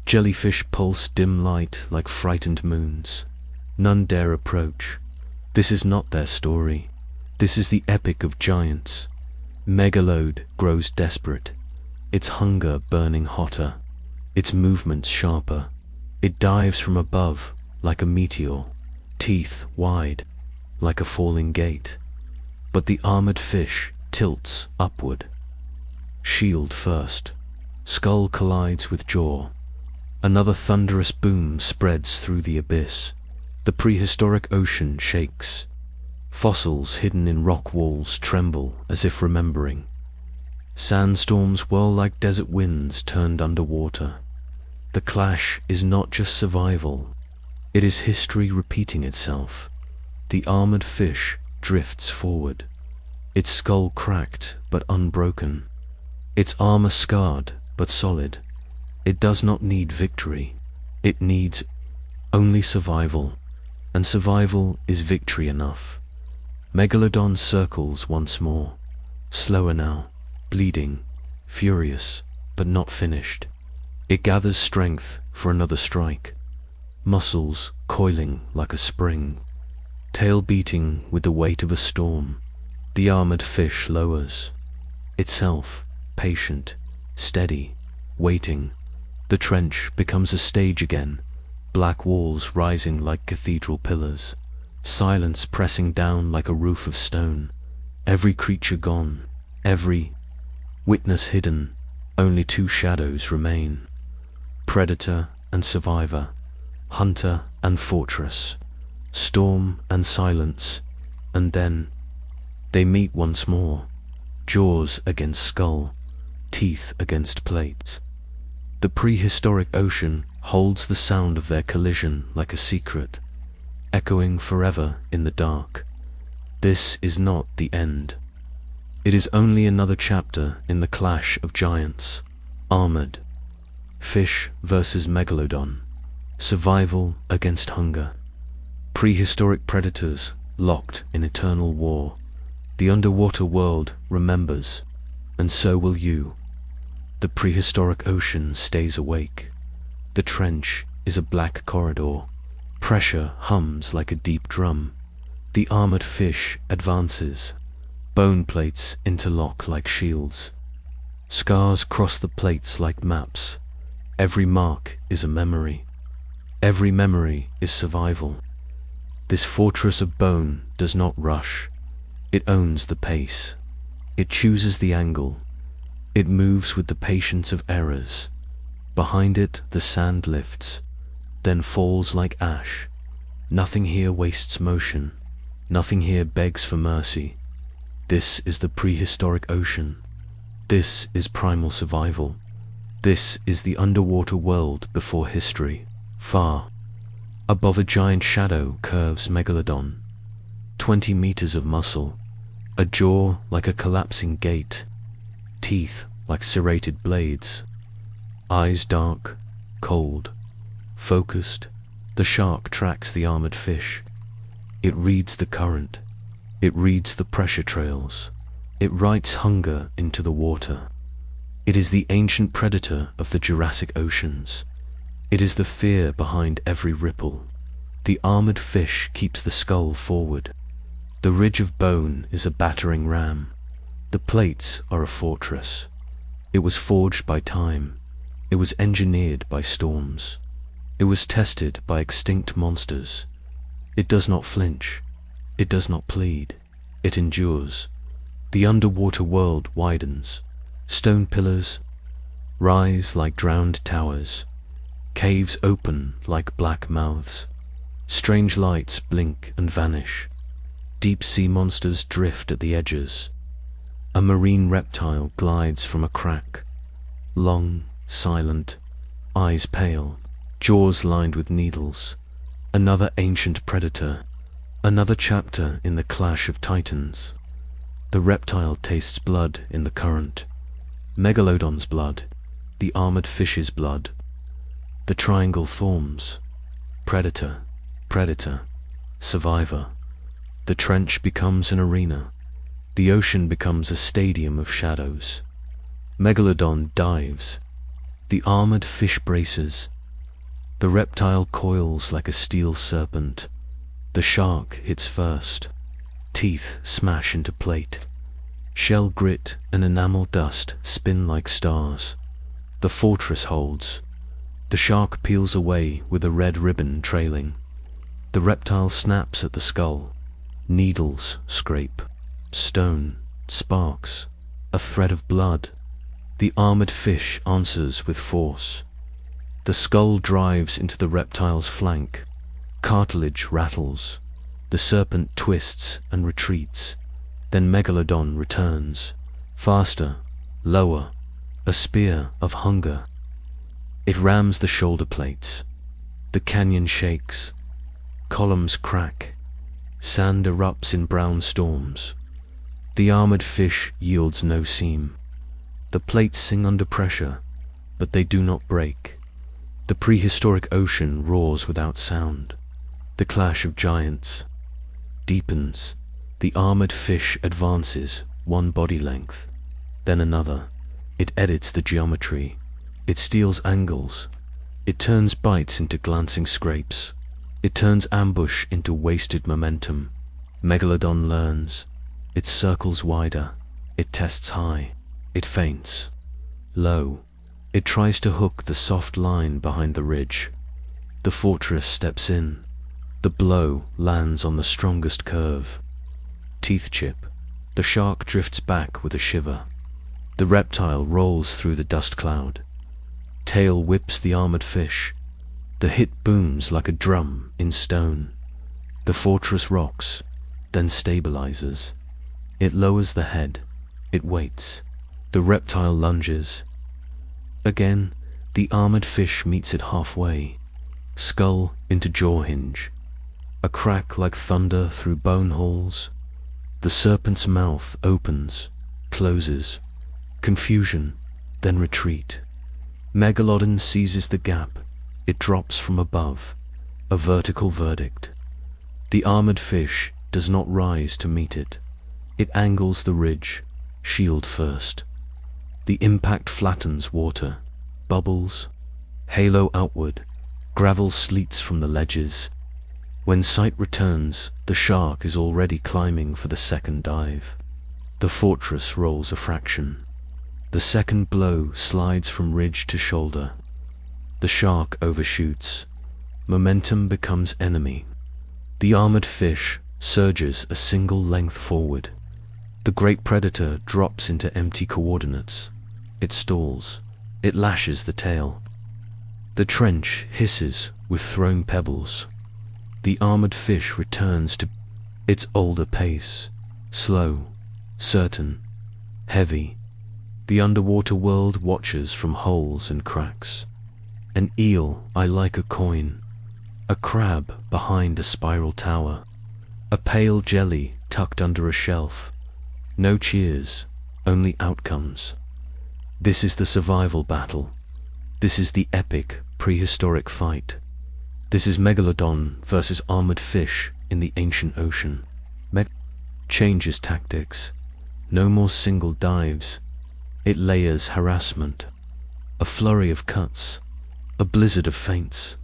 Jellyfish pulse dim light like frightened moons. None dare approach. This is not their story. This is the epic of giants. Megalode grows desperate, its hunger burning hotter, its movements sharper. It dives from above like a meteor, teeth wide like a falling gate. But the armored fish tilts upward. Shield first, skull collides with jaw. Another thunderous boom spreads through the abyss. The prehistoric ocean shakes. Fossils hidden in rock walls tremble as if remembering. Sandstorms whirl like desert winds turned underwater. The clash is not just survival, it is history repeating itself. The armored fish drifts forward, its skull cracked but unbroken, its armor scarred but solid. It does not need victory, it needs only survival, and survival is victory enough. Megalodon circles once more, slower now, bleeding, furious, but not finished. It gathers strength for another strike, muscles coiling like a spring, tail beating with the weight of a storm. The armored fish lowers, itself patient, steady, waiting. The trench becomes a stage again, black walls rising like cathedral pillars, silence pressing down like a roof of stone. Every creature gone, every witness hidden, only two shadows remain. Predator and survivor, hunter and fortress, storm and silence, and then they meet once more, jaws against skull, teeth against plates. The prehistoric ocean holds the sound of their collision like a secret, echoing forever in the dark. This is not the end. It is only another chapter in the clash of giants. Armored. Fish versus Megalodon. Survival against hunger. Prehistoric predators locked in eternal war. The underwater world remembers, and so will you. The prehistoric ocean stays awake. The trench is a black corridor. Pressure hums like a deep drum. The armored fish advances. Bone plates interlock like shields. Scars cross the plates like maps. Every mark is a memory. Every memory is survival. This fortress of bone does not rush. It owns the pace. It chooses the angle. It moves with the patience of errors. Behind it the sand lifts, then falls like ash. Nothing here wastes motion. Nothing here begs for mercy. This is the prehistoric ocean. This is primal survival. This is the underwater world before history. Far above a giant shadow curves Megalodon. 20 meters of muscle, a jaw like a collapsing gate, teeth like serrated blades, eyes dark, cold, focused. The shark tracks the armored fish. It reads the current. It reads the pressure trails. It writes hunger into the water. It is the ancient predator of the Jurassic oceans. It is the fear behind every ripple. The armored fish keeps the skull forward. The ridge of bone is a battering ram. The plates are a fortress. It was forged by time. It was engineered by storms. It was tested by extinct monsters. It does not flinch. It does not plead. It endures. The underwater world widens. Stone pillars rise like drowned towers. Caves open like black mouths. Strange lights blink and vanish. Deep sea monsters drift at the edges. A marine reptile glides from a crack. Long, silent, eyes pale, jaws lined with needles. Another ancient predator. Another chapter in the clash of titans. The reptile tastes blood in the current. Megalodon's blood. The armored fish's blood. The triangle forms. Predator, predator, survivor. The trench becomes an arena. The ocean becomes a stadium of shadows. Megalodon dives. The armored fish braces. The reptile coils like a steel serpent. The shark hits first. Teeth smash into plate. Shell grit and enamel dust spin like stars. The fortress holds. The shark peels away with a red ribbon trailing. The reptile snaps at the skull. Needles scrape. Stone sparks. A thread of blood. The armored fish answers with force. The skull drives into the reptile's flank. Cartilage rattles. The serpent twists and retreats. Then Megalodon returns. Faster, lower, a spear of hunger. It rams the shoulder plates. The canyon shakes. Columns crack. Sand erupts in brown storms. The armored fish yields no seam. The plates sing under pressure, but they do not break. The prehistoric ocean roars without sound. The clash of giants deepens. The armored fish advances, one body length, then another. It edits the geometry. It steals angles. It turns bites into glancing scrapes. It turns ambush into wasted momentum. Megalodon learns. It circles wider. It tests high. It feints. Low. It tries to hook the soft line behind the ridge. The fortress steps in. The blow lands on the strongest curve. Teeth chip. The shark drifts back with a shiver. The reptile rolls through the dust cloud. Tail whips the armored fish. The hit booms like a drum in stone. The fortress rocks, then stabilizes. It lowers the head. It waits. The reptile lunges. Again, the armored fish meets it halfway. Skull into jaw hinge. A crack like thunder through bone holes. The serpent's mouth opens, closes. Confusion, then retreat. Megalodon seizes the gap. It drops from above, a vertical verdict. The armored fish does not rise to meet it. It angles the ridge, shield first. The impact flattens water, bubbles, halo outward, gravel sleets from the ledges. When sight returns, the shark is already climbing for the second dive. The fortress rolls a fraction. The second blow slides from ridge to shoulder. The shark overshoots. Momentum becomes enemy. The armored fish surges a single length forward. The great predator drops into empty coordinates. It stalls. It lashes the tail. The trench hisses with thrown pebbles. The armored fish returns to its older pace, slow, certain, heavy. The underwater world watches from holes and cracks. An eel I like a coin, a crab behind a spiral tower, a pale jelly tucked under a shelf. No cheers, only outcomes. This is the survival battle. This is the epic, prehistoric fight. This is Megalodon versus armored fish in the ancient ocean. Changes tactics. No more single dives. It layers harassment. A flurry of cuts. A blizzard of feints.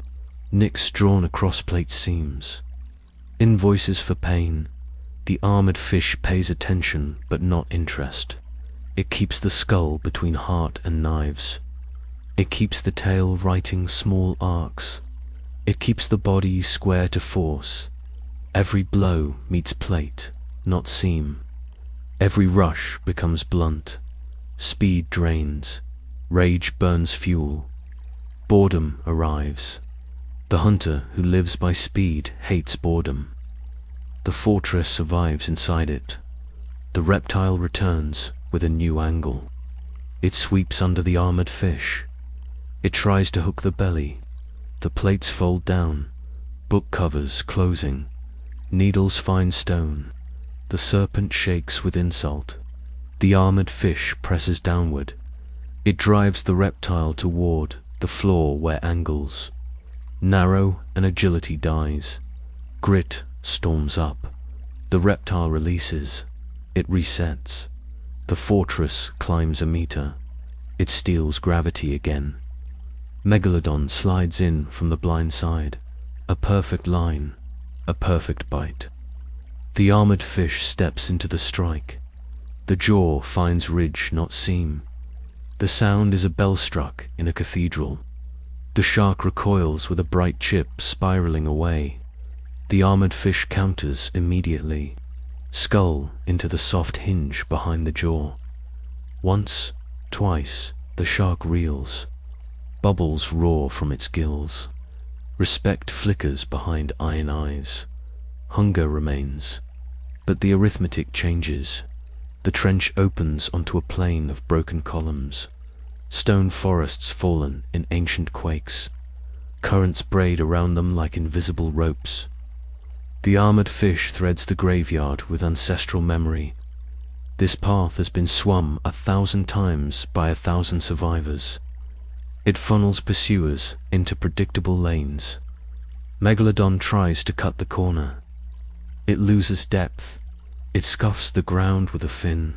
Nicks drawn across plate seams. Invoices for pain. The armored fish pays attention but not interest. It keeps the skull between heart and knives. It keeps the tail writing small arcs. It keeps the body square to force. Every blow meets plate, not seam. Every rush becomes blunt. Speed drains. Rage burns fuel. Boredom arrives. The hunter who lives by speed hates boredom. The fortress survives inside it. The reptile returns with a new angle. It sweeps under the armored fish. It tries to hook the belly. The plates fold down. Book covers closing. Needles find stone. The serpent shakes with insult. The armored fish presses downward. It drives the reptile toward the floor where angles. Narrow and agility dies. Grit storms up. The reptile releases. It resets. The fortress climbs a meter. It steals gravity again. Megalodon slides in from the blind side. A perfect line. A perfect bite. The armored fish steps into the strike. The jaw finds ridge, not seam. The sound is a bell struck in a cathedral. The shark recoils with a bright chip spiraling away. The armored fish counters immediately. Skull into the soft hinge behind the jaw. Once, twice, the shark reels. Bubbles roar from its gills. Respect flickers behind iron eyes. Hunger remains. But the arithmetic changes. The trench opens onto a plain of broken columns. Stone forests fallen in ancient quakes. Currents braid around them like invisible ropes. The armored fish threads the graveyard with ancestral memory. This path has been swum 1,000 times by 1,000 survivors. It funnels pursuers into predictable lanes. Megalodon tries to cut the corner. It loses depth. It scuffs the ground with a fin.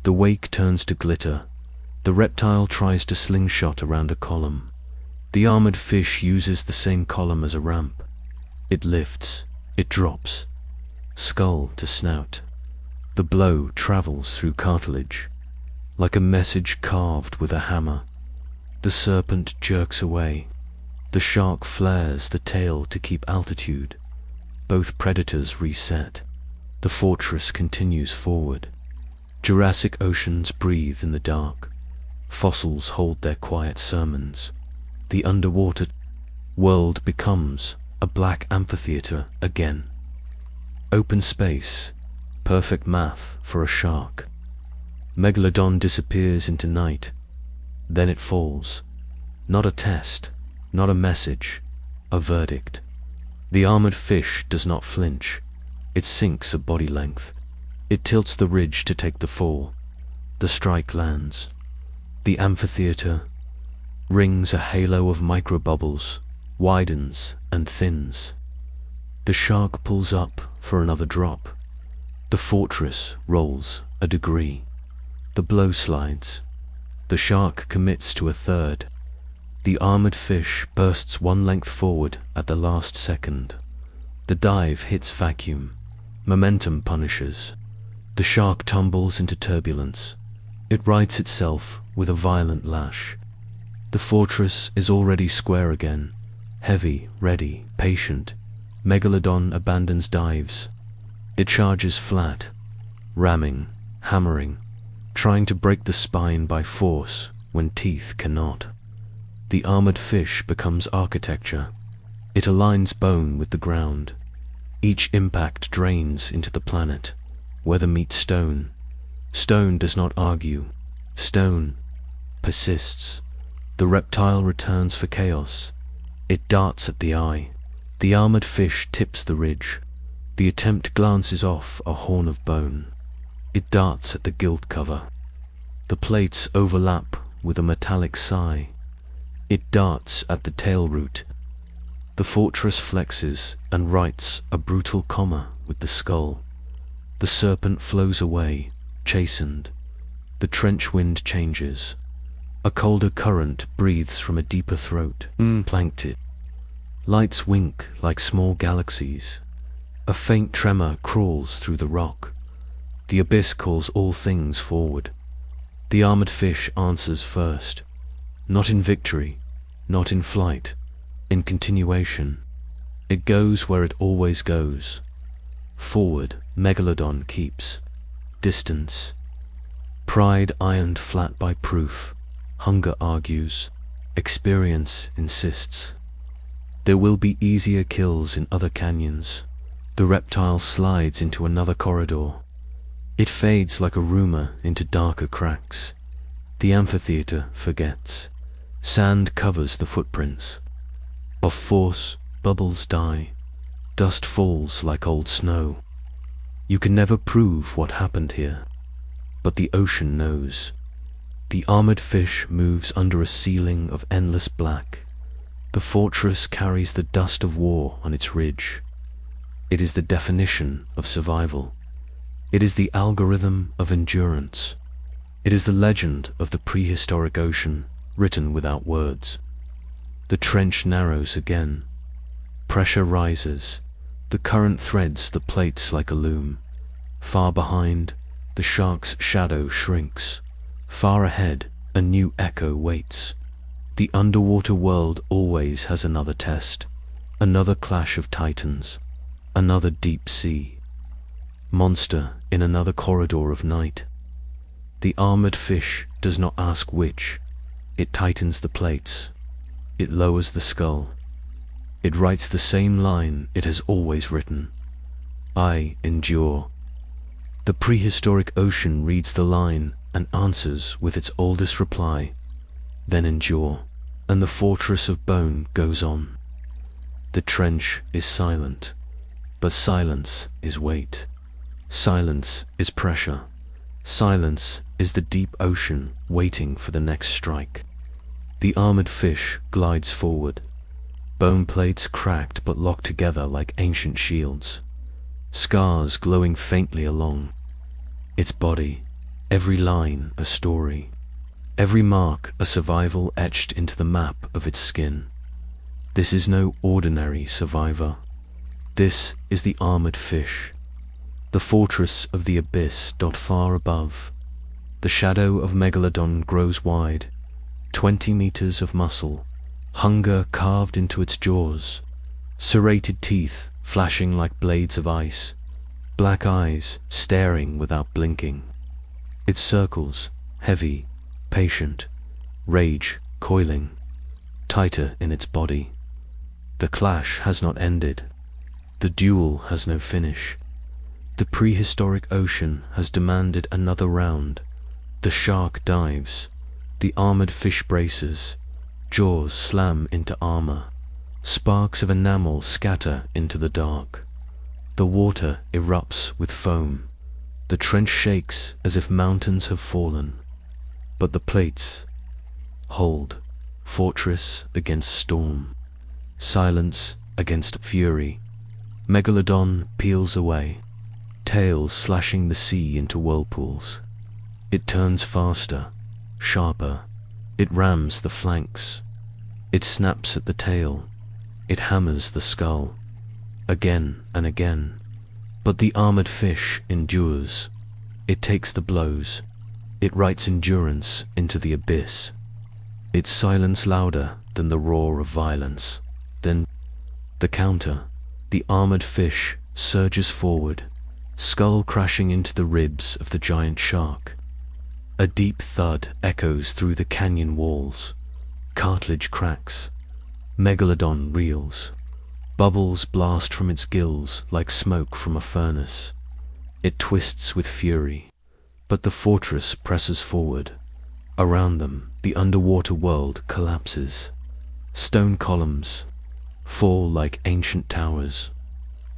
The wake turns to glitter. The reptile tries to slingshot around a column. The armored fish uses the same column as a ramp. It lifts, it drops, skull to snout. The blow travels through cartilage, like a message carved with a hammer. The serpent jerks away. The shark flares the tail to keep altitude. Both predators reset. The fortress continues forward. Jurassic oceans breathe in the dark. Fossils hold their quiet sermons. The underwater world becomes a black amphitheater again. Open space, perfect math for a shark. Megalodon disappears into night. Then it falls. Not a test, not a message, a verdict. The armored fish does not flinch. It sinks a body length. It tilts the ridge to take the fall. The strike lands. The amphitheater rings a halo of microbubbles, widens and thins. The shark pulls up for another drop. The fortress rolls a degree. The blow slides. The shark commits to a third. The armored fish bursts one length forward at the last second. The dive hits vacuum. Momentum punishes. The shark tumbles into turbulence. It rights itself with a violent lash. The fortress is already square again. Heavy, ready, patient. Megalodon abandons dives. It charges flat, ramming, hammering, trying to break the spine by force when teeth cannot. The armored fish becomes architecture. It aligns bone with the ground. Each impact drains into the planet. Weather meets stone. Stone does not argue. Stone persists. The reptile returns for chaos. It darts at the eye. The armored fish tips the ridge. The attempt glances off a horn of bone. It darts at the gilt cover. The plates overlap with a metallic sigh. It darts at the tail root. The fortress flexes and writes a brutal comma with the skull. The serpent flows away, chastened. The trench wind changes. A colder current breathes from a deeper throat, planked it. Lights wink like small galaxies. A faint tremor crawls through the rock. The abyss calls all things forward. The armored fish answers first, not in victory, not in flight, in continuation. It goes where it always goes. Forward, Megalodon keeps. Distance. Pride ironed flat by proof. Hunger argues. Experience insists. There will be easier kills in other canyons. The reptile slides into another corridor. It fades like a rumor into darker cracks. The amphitheater forgets. Sand covers the footprints. Of force, bubbles die. Dust falls like old snow. You can never prove what happened here, but the ocean knows. The armored fish moves under a ceiling of endless black. The fortress carries the dust of war on its ridge. It is the definition of survival. It is the algorithm of endurance. It is the legend of the prehistoric ocean, written without words. The trench narrows again. Pressure rises. The current threads the plates like a loom. Far behind, the shark's shadow shrinks. Far ahead, a new echo waits. The underwater world always has another test, another clash of titans, another deep sea. Monster in another corridor of night. The armored fish does not ask which. It tightens the plates. It lowers the skull. It writes the same line it has always written. I endure. The prehistoric ocean reads the line and answers with its oldest reply, then endure, and the fortress of bone goes on. The trench is silent, but silence is weight. Silence is pressure. Silence is the deep ocean waiting for the next strike. The armored fish glides forward. Bone plates cracked but locked together like ancient shields. Scars glowing faintly along. Its body, every line a story, every mark a survival etched into the map of its skin. This is no ordinary survivor. This is the armored fish, the fortress of the abyss. Far above, the shadow of Megalodon grows wide, 20 meters of muscle, hunger carved into its jaws, serrated teeth flashing like blades of ice, black eyes staring without blinking. It circles, heavy, patient, rage coiling, tighter in its body. The clash has not ended. The duel has no finish. The prehistoric ocean has demanded another round. The shark dives. The armored fish braces. Jaws slam into armor. Sparks of enamel scatter into the dark. The water erupts with foam. The trench shakes as if mountains have fallen. But the plates hold, fortress against storm, silence against fury. Megalodon peels away, tail slashing the sea into whirlpools. It turns faster, sharper. It rams the flanks. It snaps at the tail. It hammers the skull, again and again. But the armored fish endures. It takes the blows. It writes endurance into the abyss. Its silence louder than the roar of violence. Then the counter. The armored fish surges forward, skull crashing into the ribs of the giant shark. A deep thud echoes through the canyon walls. Cartilage cracks. Megalodon reels. Bubbles blast from its gills like smoke from a furnace. It twists with fury, but the fortress presses forward. Around them, the underwater world collapses. Stone columns fall like ancient towers.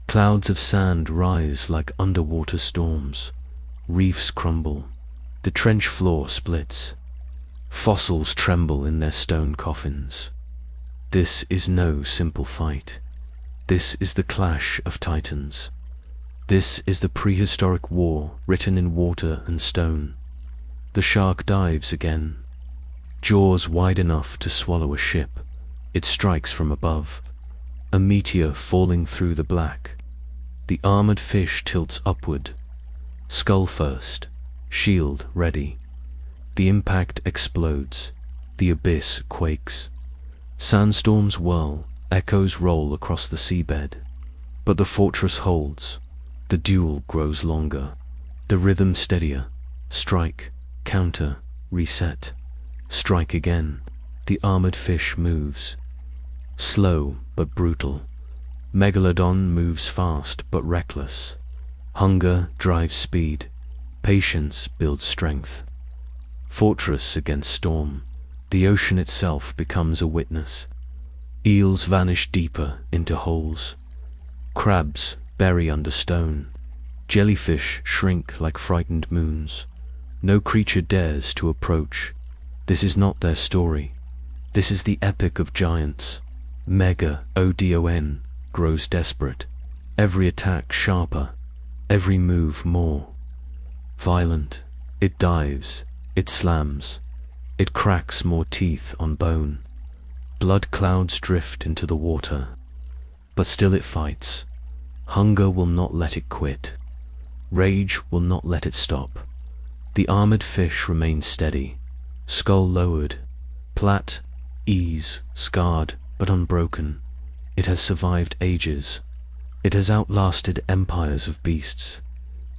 Clouds of sand rise like underwater storms. Reefs crumble. The trench floor splits. Fossils tremble in their stone coffins. This is no simple fight. This is the clash of titans. This is the prehistoric war written in water and stone. The shark dives again. Jaws wide enough to swallow a ship. It strikes from above. A meteor falling through the black. The armored fish tilts upward. Skull first, shield ready. The impact explodes. The abyss quakes. Sandstorms whirl, echoes roll across the seabed. But the fortress holds. The duel grows longer. The rhythm steadier. Strike, counter, reset. Strike again. The armored fish moves. Slow but brutal. Megalodon moves fast but reckless. Hunger drives speed. Patience builds strength. Fortress against storm. The ocean itself becomes a witness. Eels vanish deeper into holes. Crabs bury under stone. Jellyfish shrink like frightened moons. No creature dares to approach. This is not their story. This is the epic of giants. Megalodon grows desperate. Every attack sharper. Every move more violent. It dives. It slams. It cracks more teeth on bone. Blood clouds drift into the water. But still it fights. Hunger will not let it quit. Rage will not let it stop. The armored fish remains steady, skull lowered, plat, ease, scarred but unbroken. It has survived ages. It has outlasted empires of beasts.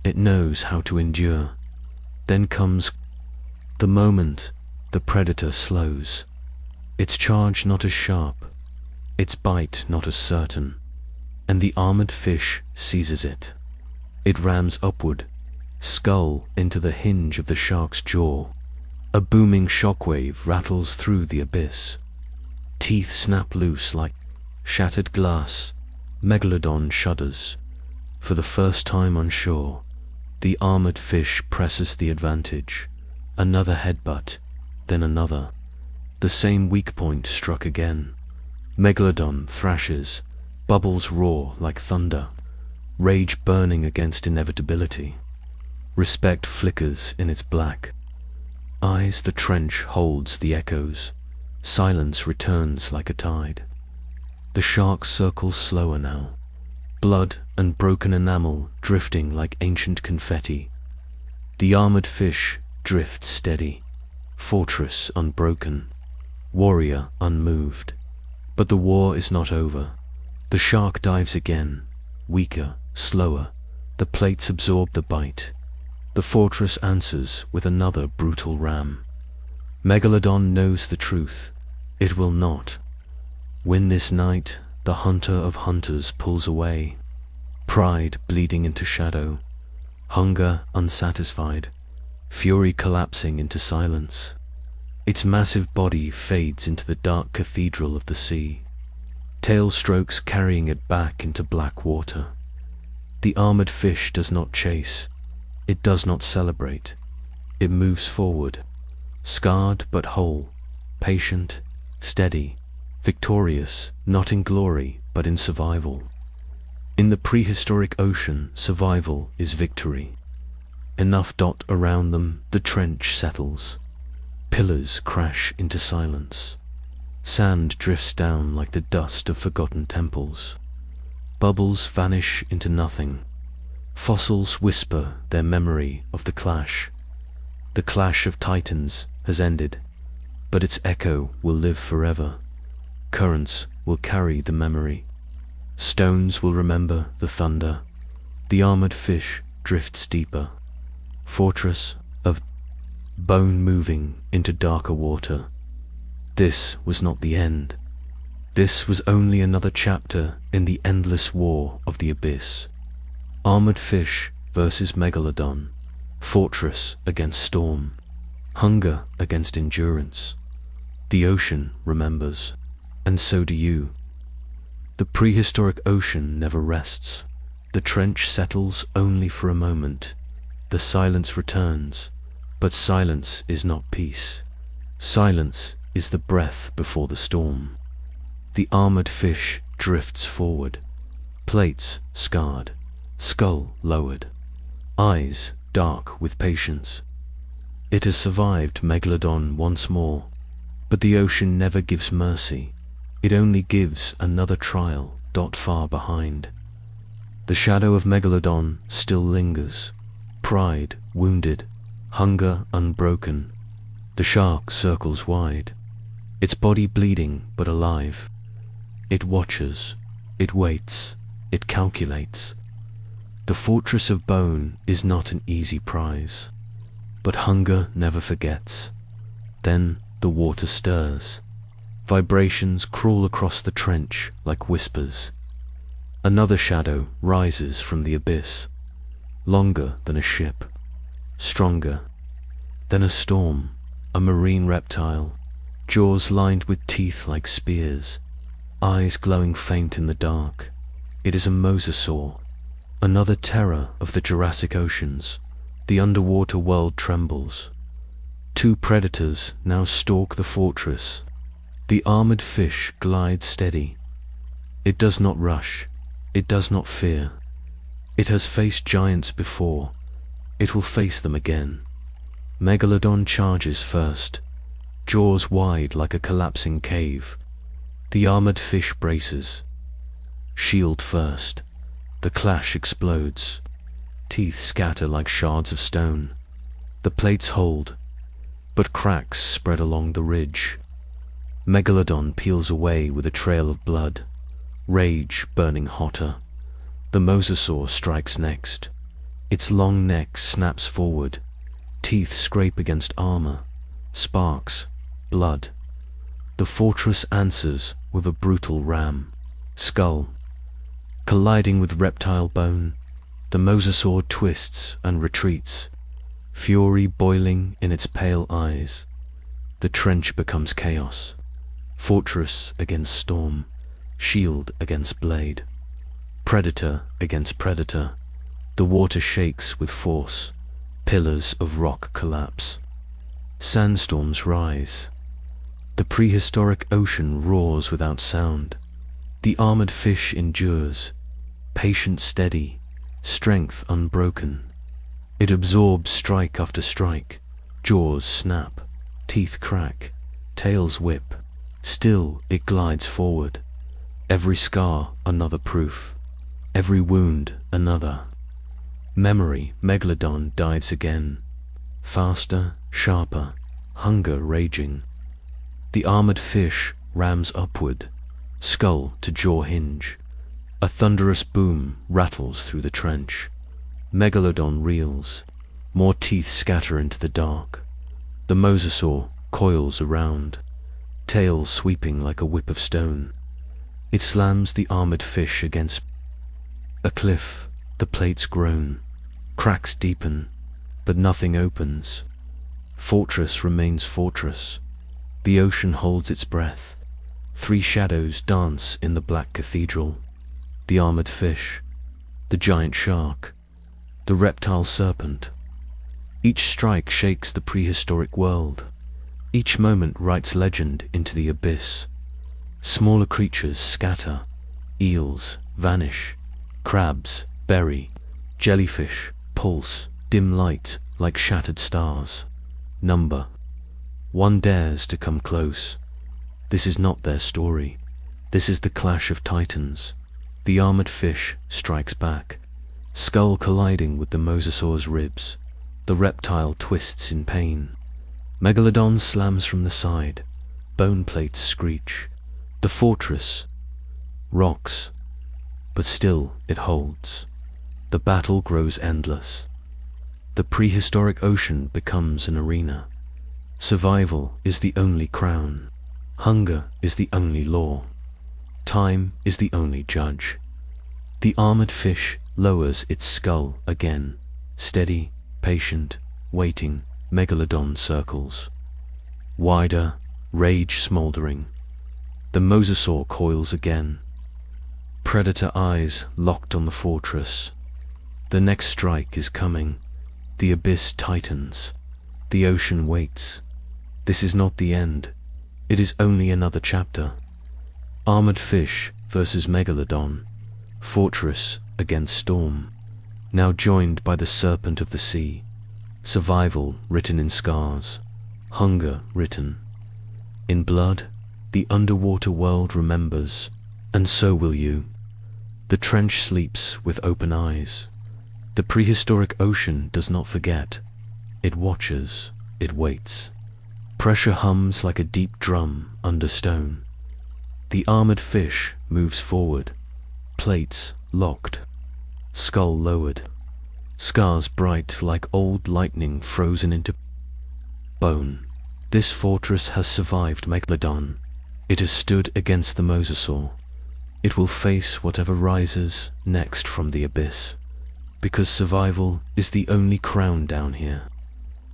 It knows how to endure. Then comes the moment the predator slows. Its charge not as sharp, its bite not as certain, and the armored fish seizes it. It rams upward, skull into the hinge of the shark's jaw. A booming shockwave rattles through the abyss. Teeth snap loose like shattered glass. Megalodon shudders. For the first time on shore, the armored fish presses the advantage. Another headbutt, then another. The same weak point struck again. Megalodon thrashes. Bubbles roar like thunder. Rage burning against inevitability. Respect flickers in its black eyes. The trench holds the echoes. Silence returns like a tide. The shark circles slower now. Blood and broken enamel drifting like ancient confetti. The armored fish drifts steady. Fortress unbroken. Warrior unmoved. But the war is not over. The shark dives again. Weaker, slower. The plates absorb the bite. The fortress answers with another brutal ram. Megalodon knows the truth. It will not win this night. The hunter of hunters pulls away. Pride bleeding into shadow. Hunger unsatisfied. Fury collapsing into silence. Its massive body fades into the dark cathedral of the sea. Tail strokes carrying it back into black water. The armored fish does not chase. It does not celebrate. It moves forward, scarred but whole, patient, steady, victorious, not in glory but in survival. In the prehistoric ocean, survival is victory. Enough dot around them, the trench settles. Pillars crash into silence. Sand drifts down like the dust of forgotten temples. Bubbles vanish into nothing. Fossils whisper their memory of the clash. The clash of titans has ended, but its echo will live forever. Currents will carry the memory. Stones will remember the thunder. The armored fish drifts deeper. Fortress of bone moving into darker water. This was not the end. This was only another chapter in the endless war of the abyss. Armored fish versus Megalodon. Fortress against storm. Hunger against endurance. The ocean remembers, and so do you. The prehistoric ocean never rests. The trench settles only for a moment. The silence returns, but silence is not peace. Silence is the breath before the storm. The armored fish drifts forward. Plates scarred. Skull lowered. Eyes dark with patience. It has survived Megalodon once more, but the ocean never gives mercy. It only gives another trial far behind. The shadow of Megalodon still lingers. Pride wounded, hunger unbroken. The shark circles wide, its body bleeding but alive. It watches, it waits, it calculates. The fortress of bone is not an easy prize, but hunger never forgets. Then the water stirs. Vibrations crawl across the trench like whispers. Another shadow rises from the abyss, longer than a ship, stronger than a storm, a marine reptile, jaws lined with teeth like spears, eyes glowing faint in the dark. It is a mosasaur, another terror of the Jurassic oceans. The underwater world trembles. Two predators now stalk the fortress. The armored fish glides steady. It does not rush. It does not fear. It has faced giants before. It will face them again. Megalodon charges first, jaws wide like a collapsing cave. The armored fish braces. Shield first. The clash explodes. Teeth scatter like shards of stone. The plates hold, but cracks spread along the ridge. Megalodon peels away with a trail of blood, rage burning hotter. The mosasaur strikes next. Its long neck snaps forward. Teeth scrape against armor. Sparks. Blood. The fortress answers with a brutal ram. Skull. Colliding with reptile bone, the mosasaur twists and retreats. Fury boiling in its pale eyes. The trench becomes chaos. Fortress against storm. Shield against blade. Predator against predator. The water shakes with force. Pillars of rock collapse. Sandstorms rise. The prehistoric ocean roars without sound. The armored fish endures. Patient steady. Strength unbroken. It absorbs strike after strike. Jaws snap, teeth crack, tails whip. Still it glides forward. Every scar another proof. Every wound another. Memory, Megalodon dives again. Faster, sharper, hunger raging. The armored fish rams upward, skull to jaw hinge. A thunderous boom rattles through the trench. Megalodon reels. More teeth scatter into the dark. The mosasaur coils around, tail sweeping like a whip of stone. It slams the armored fish against a cliff. The plates groan. Cracks deepen, but nothing opens. Fortress remains fortress. The ocean holds its breath. Three shadows dance in the black cathedral. The armored fish, the giant shark, the reptile serpent. Each strike shakes the prehistoric world. Each moment writes legend into the abyss. Smaller creatures scatter. Eels vanish. Crabs bury. Jellyfish pulse, dim light like shattered stars. Number. One dares to come close. This is not their story. This is the clash of titans. The armored fish strikes back, skull colliding with the mosasaur's ribs. The reptile twists in pain. Megalodon slams from the side. Bone plates screech. The fortress rocks, but still it holds. The battle grows endless. The prehistoric ocean becomes an arena. Survival is the only crown. Hunger is the only law. Time is the only judge. The armored fish lowers its skull again. Steady, patient, waiting. Megalodon circles. Wider, rage smoldering. The mosasaur coils again. Predator eyes locked on the fortress. The next strike is coming. The abyss tightens. The ocean waits. This is not the end. It is only another chapter. Armored fish versus Megalodon. Fortress against storm. Now joined by the serpent of the sea. Survival written in scars. Hunger written in blood. The underwater world remembers, and so will you. The trench sleeps with open eyes. The prehistoric ocean does not forget. It watches, it waits. Pressure hums like a deep drum under stone. The armored fish moves forward, plates locked, skull lowered, scars bright like old lightning frozen into bone. This fortress has survived Megalodon. It has stood against the mosasaur. It will face whatever rises next from the abyss. Because survival is the only crown down here.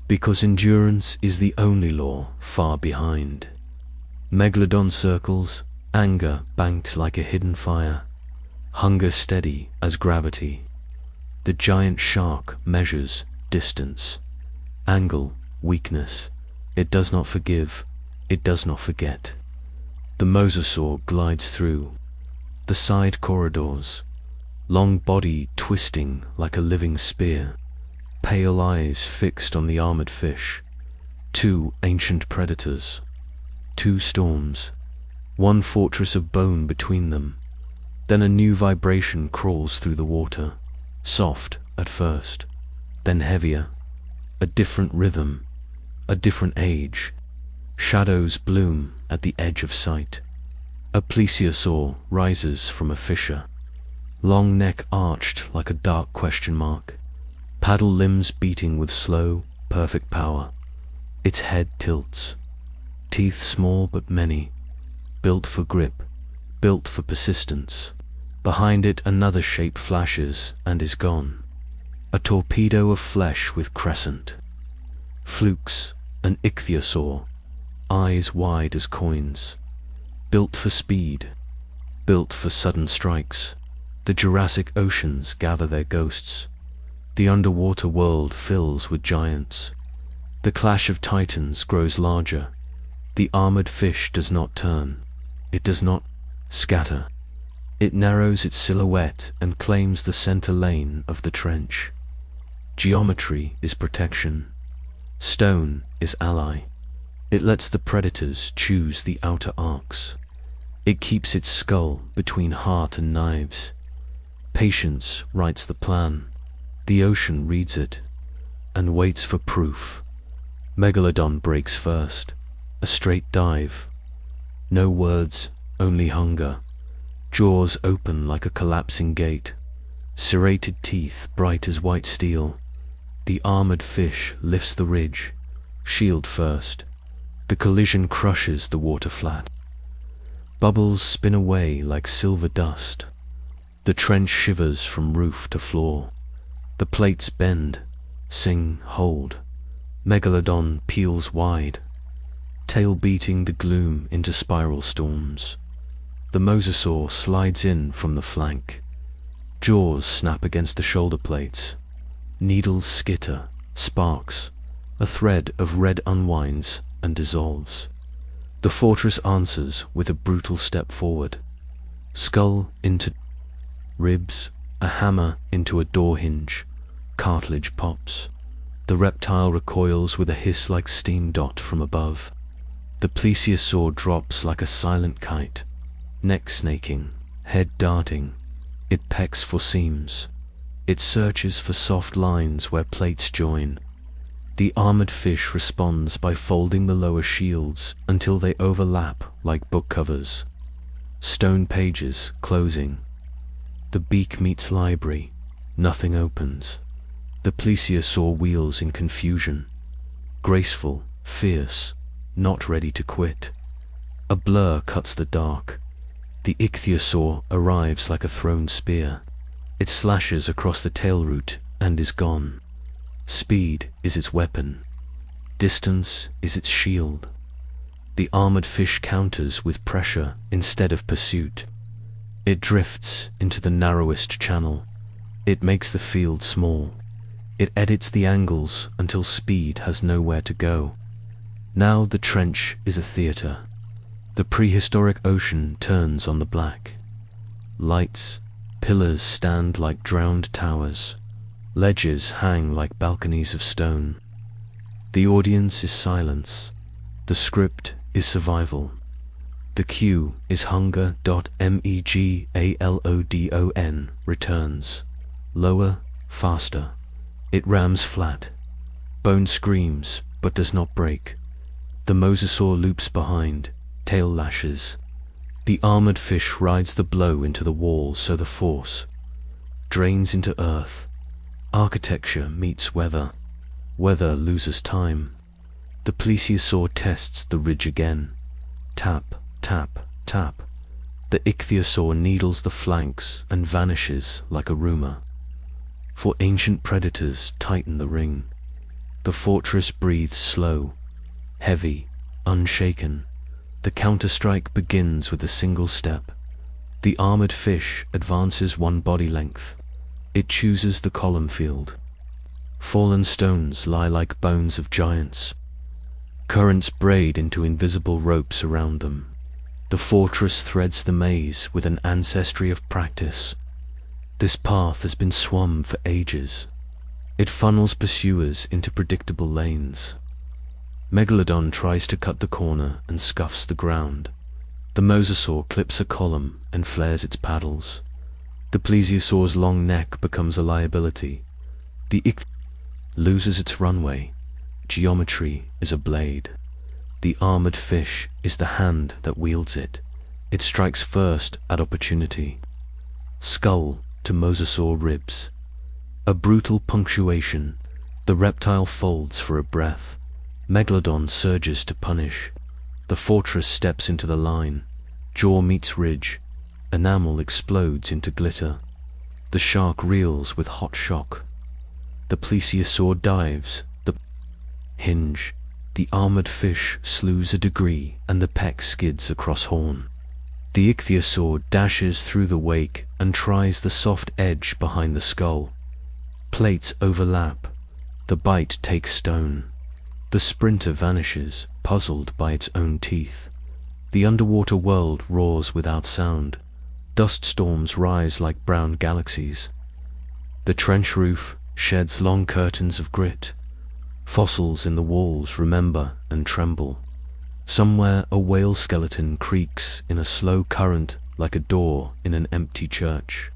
Because endurance is the only law far behind. Megalodon circles, anger banked like a hidden fire. Hunger steady as gravity. The giant shark measures distance. Angle, weakness. It does not forgive. It does not forget. The mosasaur glides through the side corridors, long body twisting like a living spear, pale eyes fixed on the armored fish. Two ancient predators, two storms, one fortress of bone between them. Then a new vibration crawls through the water, soft at first, then heavier, a different rhythm, a different age. Shadows bloom at the edge of sight. A plesiosaur rises from a fissure, long neck arched like a dark question mark, paddle limbs beating with slow, perfect power. Its head tilts, teeth small but many, built for grip, built for persistence. Behind it another shape flashes and is gone, a torpedo of flesh with crescent. Flukes, an ichthyosaur, eyes wide as coins, built for speed, built for sudden strikes. The Jurassic oceans gather their ghosts. The underwater world fills with giants. The clash of titans grows larger. The armored fish does not turn. It does not scatter. It narrows its silhouette and claims the center lane of the trench. Geometry is protection. Stone is ally. It lets the predators choose the outer arcs. It keeps its skull between heart and knives. Patience writes the plan. The ocean reads it and waits for proof. Megalodon breaks first. A straight dive. No words, only hunger. Jaws open like a collapsing gate. Serrated teeth bright as white steel. The armored fish lifts the ridge. Shield first. The collision crushes the water flat. Bubbles spin away like silver dust. The trench shivers from roof to floor. The plates bend, sing, hold. Megalodon peels wide, tail beating the gloom into spiral storms. The mosasaur slides in from the flank. Jaws snap against the shoulder plates. Needles skitter, sparks. A thread of red unwinds and dissolves. The fortress answers with a brutal step forward. Skull into ribs, a hammer into a door hinge. Cartilage pops. The reptile recoils with a hiss like steam dot from above. The plesiosaur drops like a silent kite. Neck snaking, head darting. It pecks for seams. It searches for soft lines where plates join. The armored fish responds by folding the lower shields until they overlap like book covers. Stone pages closing. The beak meets library. Nothing opens. The plesiosaur wheels in confusion. Graceful, fierce, not ready to quit. A blur cuts the dark. The ichthyosaur arrives like a thrown spear. It slashes across the tail root and is gone. Speed is its weapon. Distance is its shield. The armored fish counters with pressure instead of pursuit. It drifts into the narrowest channel. It makes the field small. It edits the angles until speed has nowhere to go. Now the trench is a theater. The prehistoric ocean turns on the black. Lights, pillars stand like drowned towers. Ledges hang like balconies of stone. The audience is silence. The script is survival. The cue is hunger. Megalodon returns. Lower, faster. It rams flat. Bone screams, but does not break. The mosasaur loops behind, tail lashes. The armored fish rides the blow into the wall so the force drains into earth. Architecture meets weather. Weather loses time. The plesiosaur tests the ridge again. Tap, tap, tap. The ichthyosaur needles the flanks and vanishes like a rumor. For ancient predators tighten the ring. The fortress breathes slow, heavy, unshaken. The counterstrike begins with a single step. The armored fish advances one body length. It chooses the column field. Fallen stones lie like bones of giants. Currents braid into invisible ropes around them. The fortress threads the maze with an ancestry of practice. This path has been swum for ages. It funnels pursuers into predictable lanes. Megalodon tries to cut the corner and scuffs the ground. The mosasaur clips a column and flares its paddles. The plesiosaur's long neck becomes a liability. The loses its runway. Geometry is a blade. The armored fish is the hand that wields it. It strikes first at opportunity. Skull to mosasaur ribs. A brutal punctuation. The reptile folds for a breath. Megalodon surges to punish. The fortress steps into the line. Jaw meets ridge. Enamel explodes into glitter. The shark reels with hot shock. The plesiosaur dives. The hinge. The armored fish slews a degree and the peck skids across horn. The ichthyosaur dashes through the wake and tries the soft edge behind the skull. Plates overlap. The bite takes stone. The sprinter vanishes, puzzled by its own teeth. The underwater world roars without sound. Dust storms rise like brown galaxies. The trench roof sheds long curtains of grit. Fossils in the walls remember and tremble. Somewhere a whale skeleton creaks in a slow current like a door in an empty church.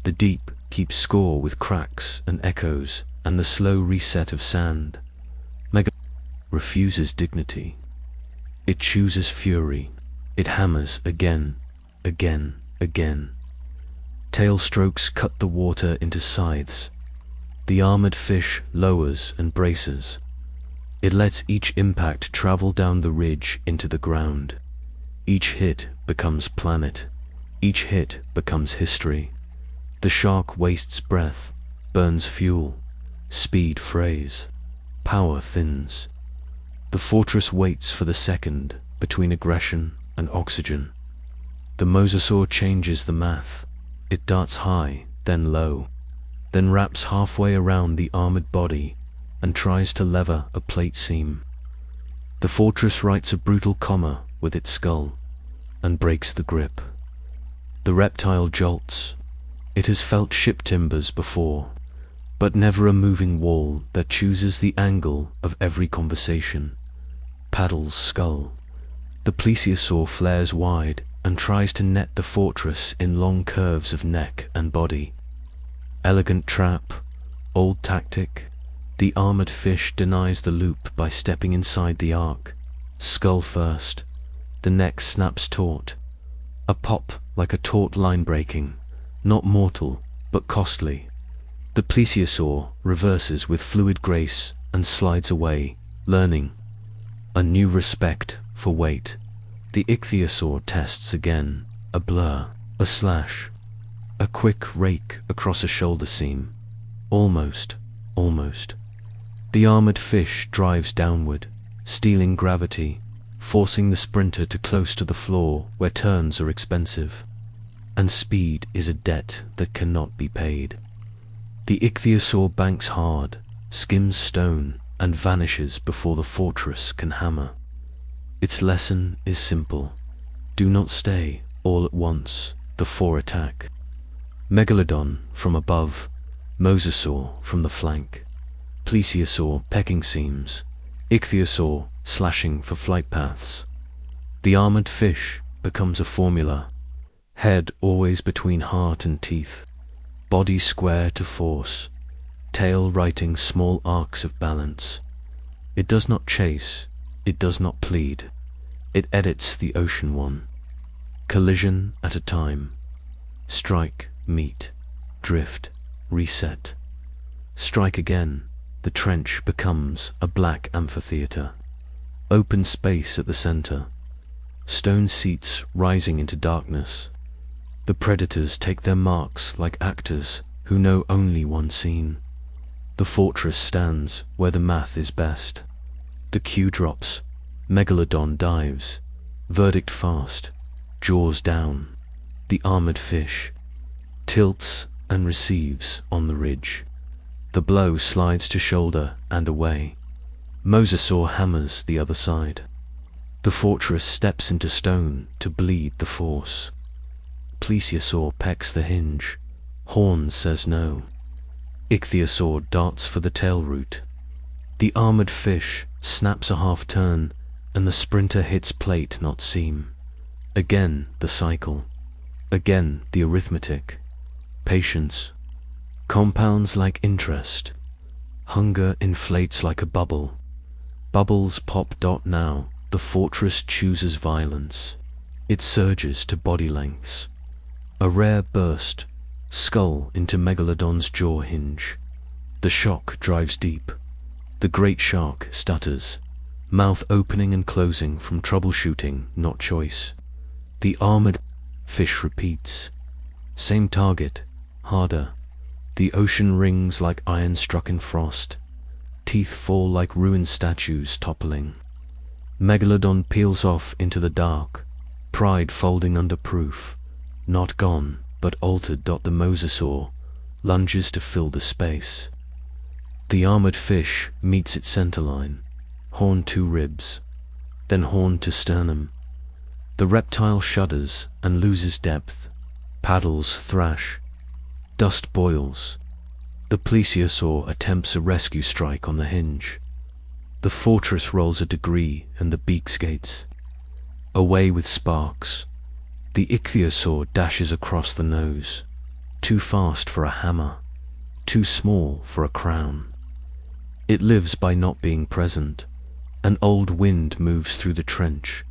The deep keeps score with cracks and echoes and the slow reset of sand. Megalodon refuses dignity. It chooses fury. It hammers again, again, again. Tail strokes cut the water into scythes. The armored fish lowers and braces. It lets each impact travel down the ridge into the ground. Each hit becomes planet. Each hit becomes history. The shark wastes breath, burns fuel, speed frays, power thins. The fortress waits for the second between aggression and oxygen. The mosasaur changes the math. It darts high, then low, then wraps halfway around the armored body and tries to lever a plate seam. The fortress writes a brutal comma with its skull and breaks the grip. The reptile jolts. It has felt ship timbers before, but never a moving wall that chooses the angle of every conversation. Paddles skull. The plesiosaur flares wide and tries to net the fortress in long curves of neck and body. Elegant trap, old tactic. The armored fish denies the loop by stepping inside the arc. Skull first. The neck snaps taut. A pop like a taut line breaking. Not mortal, but costly. The plesiosaur reverses with fluid grace and slides away, learning a new respect for weight. The ichthyosaur tests again, a blur, a slash, a quick rake across a shoulder seam. Almost. The armored fish drives downward, stealing gravity, forcing the sprinter to close to the floor where turns are expensive. And speed is a debt that cannot be paid. The ichthyosaur banks hard, skims stone, and vanishes before the fortress can hammer. Its lesson is simple. Do not stay all at once, the four attack. Megalodon from above, mosasaur from the flank, plesiosaur pecking seams, ichthyosaur slashing for flight paths. The armored fish becomes a formula. Head always between heart and teeth, body square to force, tail writing small arcs of balance. It does not chase, it does not plead, it edits the ocean one. Collision at a time. Strike, meet, drift, reset. Strike again, the trench becomes a black amphitheater. Open space at the center. Stone seats rising into darkness. The predators take their marks like actors who know only one scene. The fortress stands where the math is best. The cue drops. Megalodon dives. Verdict fast. Jaws down. The armored fish tilts and receives on the ridge. The blow slides to shoulder and away. Mosasaur hammers the other side. The fortress steps into stone to bleed the force. Plesiosaur pecks the hinge. Horn says no. Ichthyosaur darts for the tail root. The armored fish snaps a half turn, and the sprinter hits plate, not seam. Again the cycle. Again the arithmetic. Patience compounds like interest. Hunger inflates like a bubble. Bubbles pop. Now the fortress chooses violence. It surges to body lengths. A rare burst, skull into Megalodon's jaw hinge. The shock drives deep. The great shark stutters, mouth opening and closing from troubleshooting, not choice. The armored fish repeats. Same target, harder. The ocean rings like iron struck in frost. Teeth fall like ruined statues toppling. Megalodon peels off into the dark, pride folding under proof. Not gone, but altered. The mosasaur lunges to fill the space. The armored fish meets its centerline, horn to ribs, then horn to sternum. The reptile shudders and loses depth. Paddles thrash. Dust boils. The plesiosaur attempts a rescue strike on the hinge. The fortress rolls a degree and the beak skates. Away with sparks. The ichthyosaur dashes across the nose. Too fast for a hammer. Too small for a crown. It lives by not being present. An old wind moves through the trench.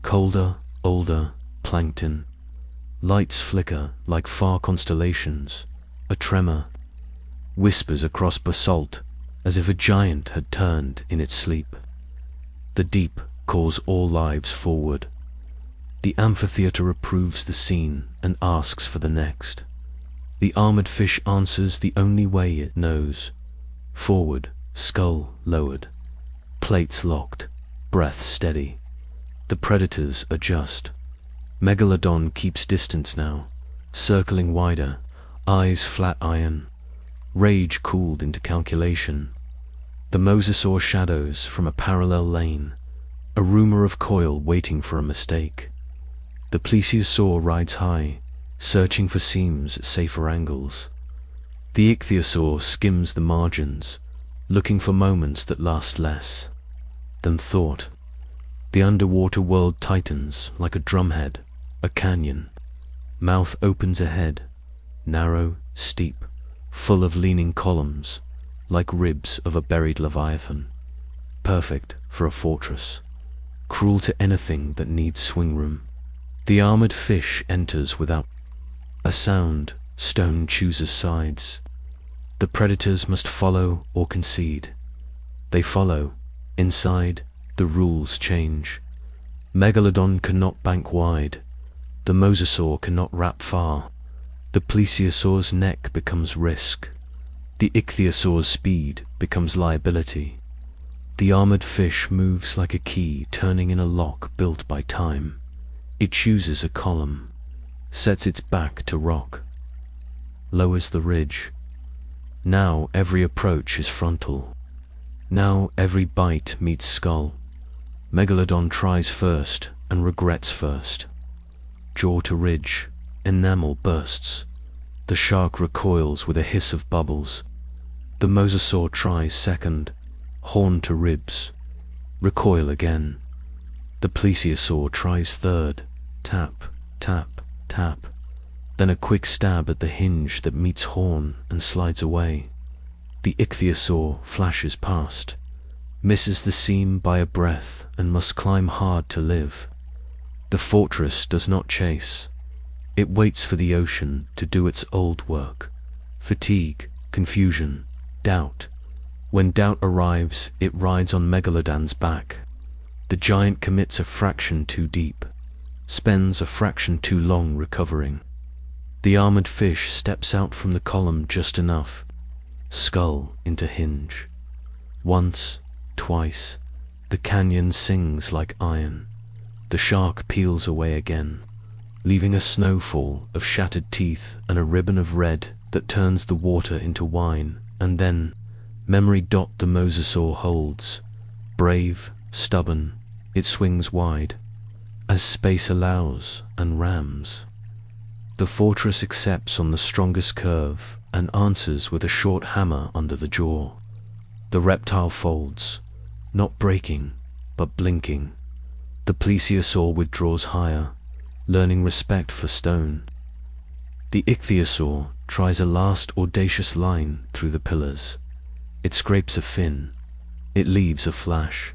Colder, older, plankton. Lights flicker like far constellations. A tremor whispers across basalt as if a giant had turned in its sleep. The deep calls all lives forward. The amphitheater approves the scene and asks for the next. The armored fish answers the only way it knows. Forward, skull lowered. Plates locked, breath steady. The predators adjust. Megalodon keeps distance now, circling wider, eyes flat iron. Rage cooled into calculation. The mosasaur shadows from a parallel lane, a rumor of coil waiting for a mistake. The plesiosaur rides high, searching for seams at safer angles. The ichthyosaur skims the margins, looking for moments that last less than thought. The underwater world tightens like a drumhead, a canyon. Mouth opens ahead, narrow, steep, full of leaning columns, like ribs of a buried leviathan. Perfect for a fortress. Cruel to anything that needs swing room. The armored fish enters without a sound. Stone chooses sides. The predators must follow or concede. They follow. Inside, the rules change. Megalodon cannot bank wide. The mosasaur cannot wrap far. The plesiosaur's neck becomes risk. The ichthyosaur's speed becomes liability. The armored fish moves like a key turning in a lock built by time. It chooses a column, sets its back to rock, lowers the ridge. Now every approach is frontal. Now every bite meets skull. Megalodon tries first and regrets first. Jaw to ridge, enamel bursts. The shark recoils with a hiss of bubbles. The mosasaur tries second, horn to ribs. Recoil again. The plesiosaur tries third, tap, tap, tap. Then a quick stab at the hinge that meets horn and slides away. The ichthyosaur flashes past, misses the seam by a breath and must climb hard to live. The fortress does not chase. It waits for the ocean to do its old work. Fatigue, confusion, doubt. When doubt arrives, it rides on Megalodon's back. The giant commits a fraction too deep, spends a fraction too long recovering. The armored fish steps out from the column just enough. Skull into hinge. Once, twice, the canyon sings like iron. The shark peels away again, leaving a snowfall of shattered teeth and a ribbon of red that turns the water into wine. And then, memory. The mosasaur holds. Brave, stubborn, it swings wide, as space allows, and rams. The fortress accepts on the strongest curve and answers with a short hammer under the jaw. The reptile folds, not breaking, but blinking. The plesiosaur withdraws higher, learning respect for stone. The ichthyosaur tries a last audacious line through the pillars. It scrapes a fin. It leaves a flash.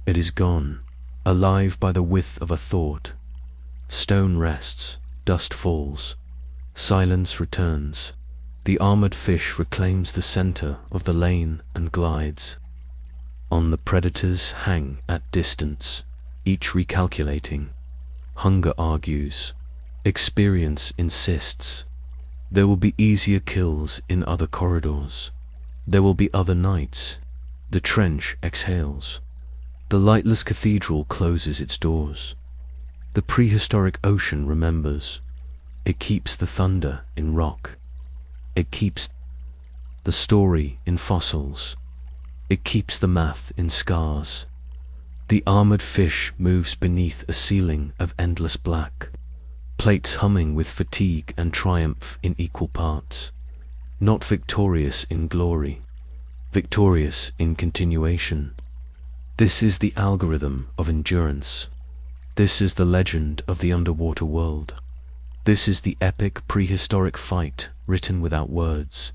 It is gone, alive by the width of a thought. Stone rests, dust falls. Silence returns. The armored fish reclaims the center of the lane and glides. On the predators hang at distance, each recalculating. Hunger argues. Experience insists. There will be easier kills in other corridors. There will be other nights. The trench exhales. The lightless cathedral closes its doors. The prehistoric ocean remembers. It keeps the thunder in rock. It keeps the story in fossils. It keeps the math in scars. The armored fish moves beneath a ceiling of endless black, plates humming with fatigue and triumph in equal parts. not victorious in glory, victorious in continuation. This is the algorithm of endurance. This is the legend of the underwater world. This is the epic prehistoric fight written without words.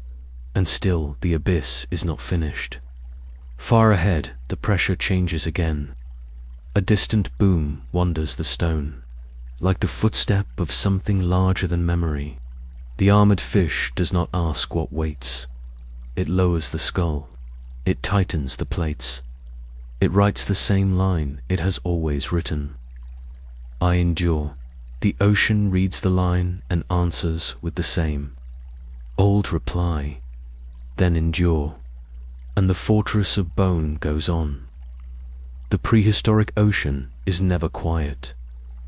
And still the abyss is not finished. Far ahead, the pressure changes again. A distant boom wanders the stone, like the footstep of something larger than memory. The armored fish does not ask what waits. It lowers the skull. It tightens the plates. It writes the same line it has always written. I endure. The ocean reads the line and answers with the same old reply. Then endure. And the fortress of bone goes on. The prehistoric ocean is never quiet.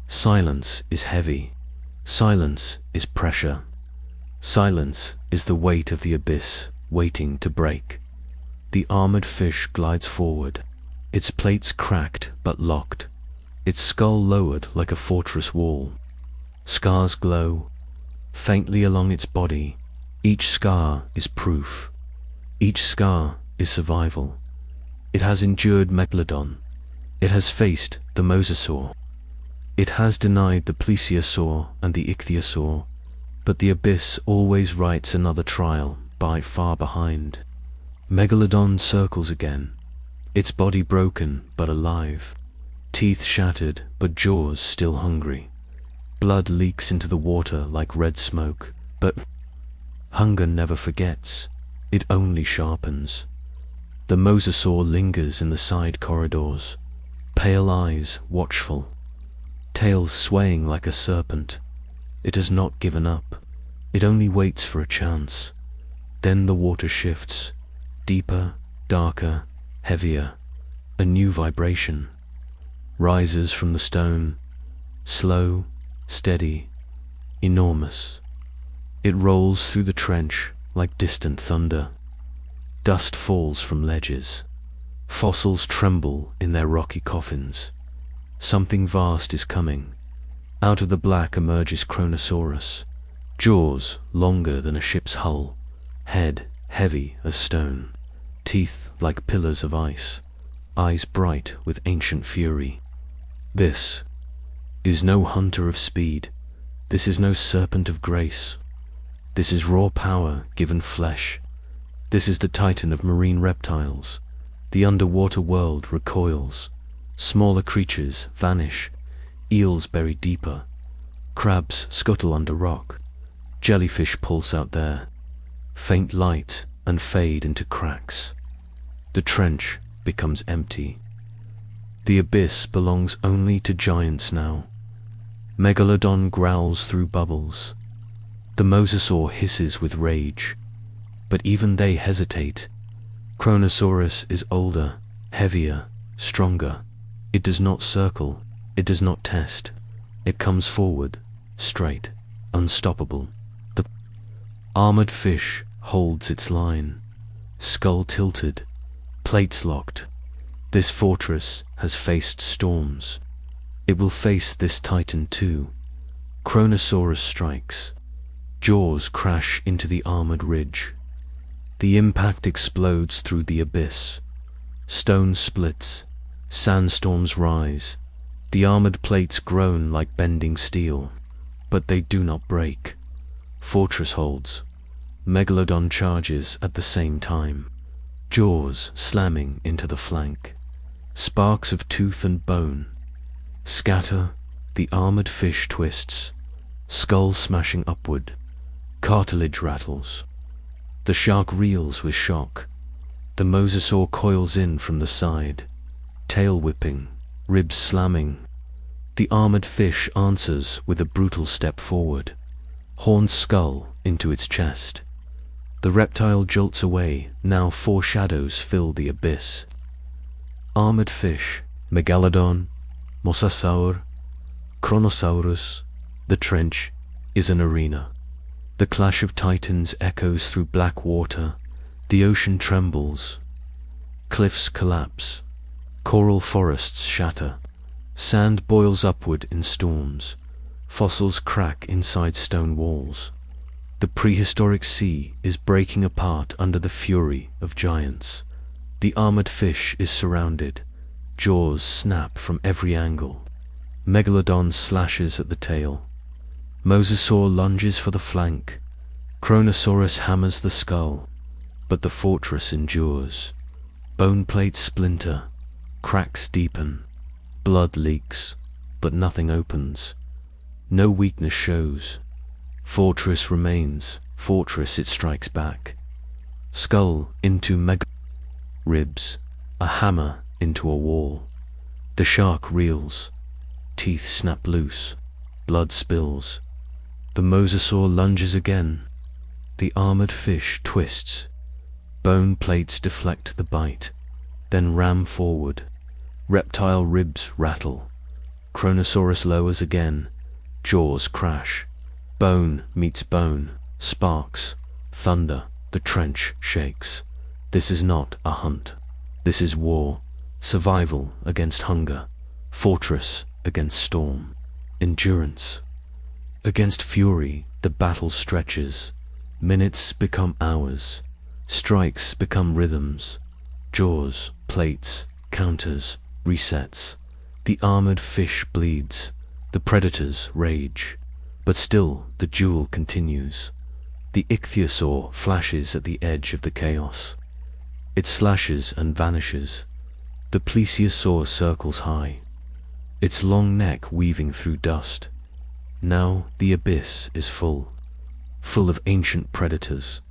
Silence is heavy. Silence is pressure. Silence is the weight of the abyss waiting to break. The armored fish glides forward, its plates cracked but locked, its skull lowered like a fortress wall. Scars glow faintly along its body. Each scar is proof. Each scar is survival. It has endured Megalodon. It has faced the mosasaur. It has denied the plesiosaur and the ichthyosaur, but the abyss always writes another trial by far behind. Megalodon circles again, its body broken but alive, teeth shattered but jaws still hungry. Blood leaks into the water like red smoke, but hunger never forgets. It only sharpens. The mosasaur lingers in the side corridors, pale eyes watchful, tail swaying like a serpent. It has not given up. It only waits for a chance. Then the water shifts, deeper, darker, heavier. A new vibration rises from the stone, slow, steady, enormous. It rolls through the trench like distant thunder. Dust falls from ledges. Fossils tremble in their rocky coffins. Something vast is coming. Out of the black emerges Kronosaurus, jaws longer than a ship's hull, head heavy as stone, teeth like pillars of ice, eyes bright with ancient fury. This is no hunter of speed. This is no serpent of grace. This is raw power given flesh. This is the titan of marine reptiles. The underwater world recoils. Smaller creatures vanish. Eels bury deeper. Crabs scuttle under rock. Jellyfish pulse out there, faint light and fade into cracks. The trench becomes empty. The abyss belongs only to giants now. Megalodon growls through bubbles. The mosasaur hisses with rage, but even they hesitate. Kronosaurus is older, heavier, stronger. It does not circle, it does not test. It comes forward, straight, unstoppable. The armored fish holds its line, skull tilted, plates locked. This fortress has faced storms. It will face this titan too. Kronosaurus strikes. Jaws crash into the armored ridge. The impact explodes through the abyss. Stone splits. Sandstorms rise. The armored plates groan like bending steel, but they do not break. Fortress holds. Megalodon charges at the same time, jaws slamming into the flank. Sparks of tooth and bone scatter. The armored fish twists, skull smashing upward. Cartilage rattles. The shark reels with shock. The mosasaur coils in from the side, tail whipping, ribs slamming. The armored fish answers with a brutal step forward, horned skull into its chest. The reptile jolts away. Now 4 shadows fill the abyss. Armored fish, Megalodon, Mosasaur, Kronosaurus. The trench is an arena. The clash of titans echoes through black water. The ocean trembles. Cliffs collapse. Coral forests shatter. Sand boils upward in storms. Fossils crack inside stone walls. The prehistoric sea is breaking apart under the fury of giants. The armored fish is surrounded. Jaws snap from every angle. Megalodon slashes at the tail. Mosasaur lunges for the flank. Kronosaurus hammers the skull. But the fortress endures. Bone plates splinter. Cracks deepen. Blood leaks. But nothing opens. No weakness shows. Fortress remains. Fortress it strikes back. Skull into ribs. A hammer into a wall. The shark reels. Teeth snap loose. Blood spills. The mosasaur lunges again. The armored fish twists. Bone plates deflect the bite, then ram forward. Reptile ribs rattle. Kronosaurus lowers again. Jaws crash. Bone meets bone. Sparks. Thunder. The trench shakes. This is not a hunt. This is war. Survival against hunger. Fortress against storm. Endurance. Against fury, the battle stretches. Minutes become hours. Strikes become rhythms. Jaws, plates, counters, resets. The armored fish bleeds. The predators rage. But still the duel continues. The ichthyosaur flashes at the edge of the chaos. It slashes and vanishes. The plesiosaur circles high, its long neck weaving through dust. Now the abyss is full of ancient predators,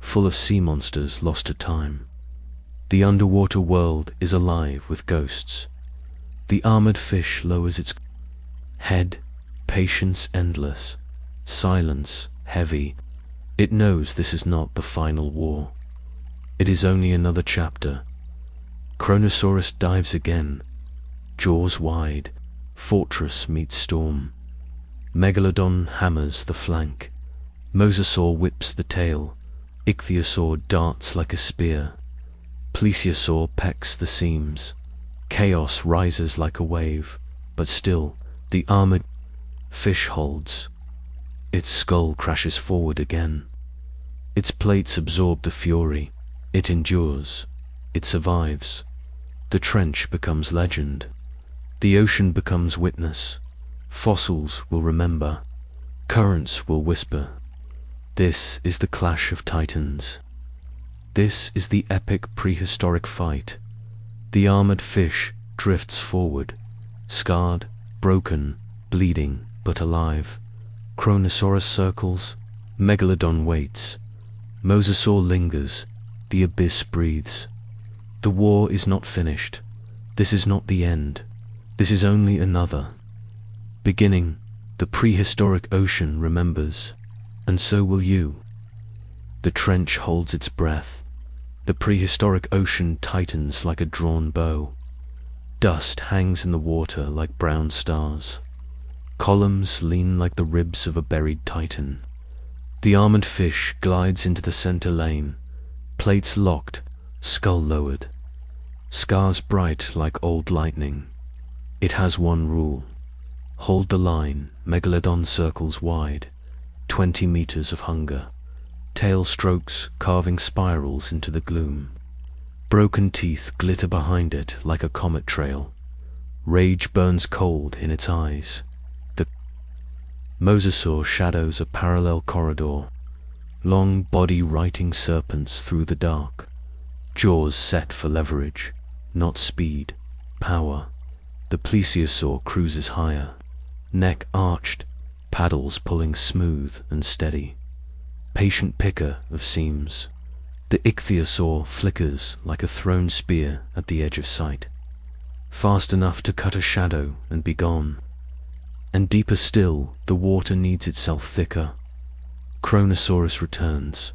full of sea monsters lost to time. The underwater world is alive with ghosts. The armored fish lowers its head, patience endless, silence heavy. It knows this is not the final war. It is only another chapter. Kronosaurus dives again, jaws wide, fortress meets storm. Megalodon hammers the flank. Mosasaur whips the tail. Ichthyosaur darts like a spear. Plesiosaur pecks the seams. Chaos rises like a wave, but still the armored fish holds. Its skull crashes forward again. Its plates absorb the fury. It endures. It survives. The trench becomes legend. The ocean becomes witness. Fossils will remember. Currents will whisper. This is the clash of titans. This is the epic prehistoric fight. The armored fish drifts forward, scarred, broken, bleeding, but alive. Kronosaurus circles. Megalodon waits. Mosasaur lingers. The abyss breathes. The war is not finished. This is not the end. This is only another beginning. The prehistoric ocean remembers, and so will you. The trench holds its breath. The prehistoric ocean tightens like a drawn bow. Dust hangs in the water like brown stars. Columns lean like the ribs of a buried titan. The armored fish glides into the center lane. Plates locked, skull lowered. Scars bright like old lightning. It has one rule. Hold the line. Megalodon circles wide. 20 meters of hunger. Tail strokes carving spirals into the gloom. Broken teeth glitter behind it like a comet trail. Rage burns cold in its eyes. The mosasaur shadows a parallel corridor. Long body writing serpents through the dark. Jaws set for leverage, not speed, power. The plesiosaur cruises higher. Neck arched, paddles pulling smooth and steady. Patient picker of seams. The ichthyosaur flickers like a thrown spear at the edge of sight. Fast enough to cut a shadow and be gone. And deeper still, the water kneads itself thicker. Kronosaurus returns.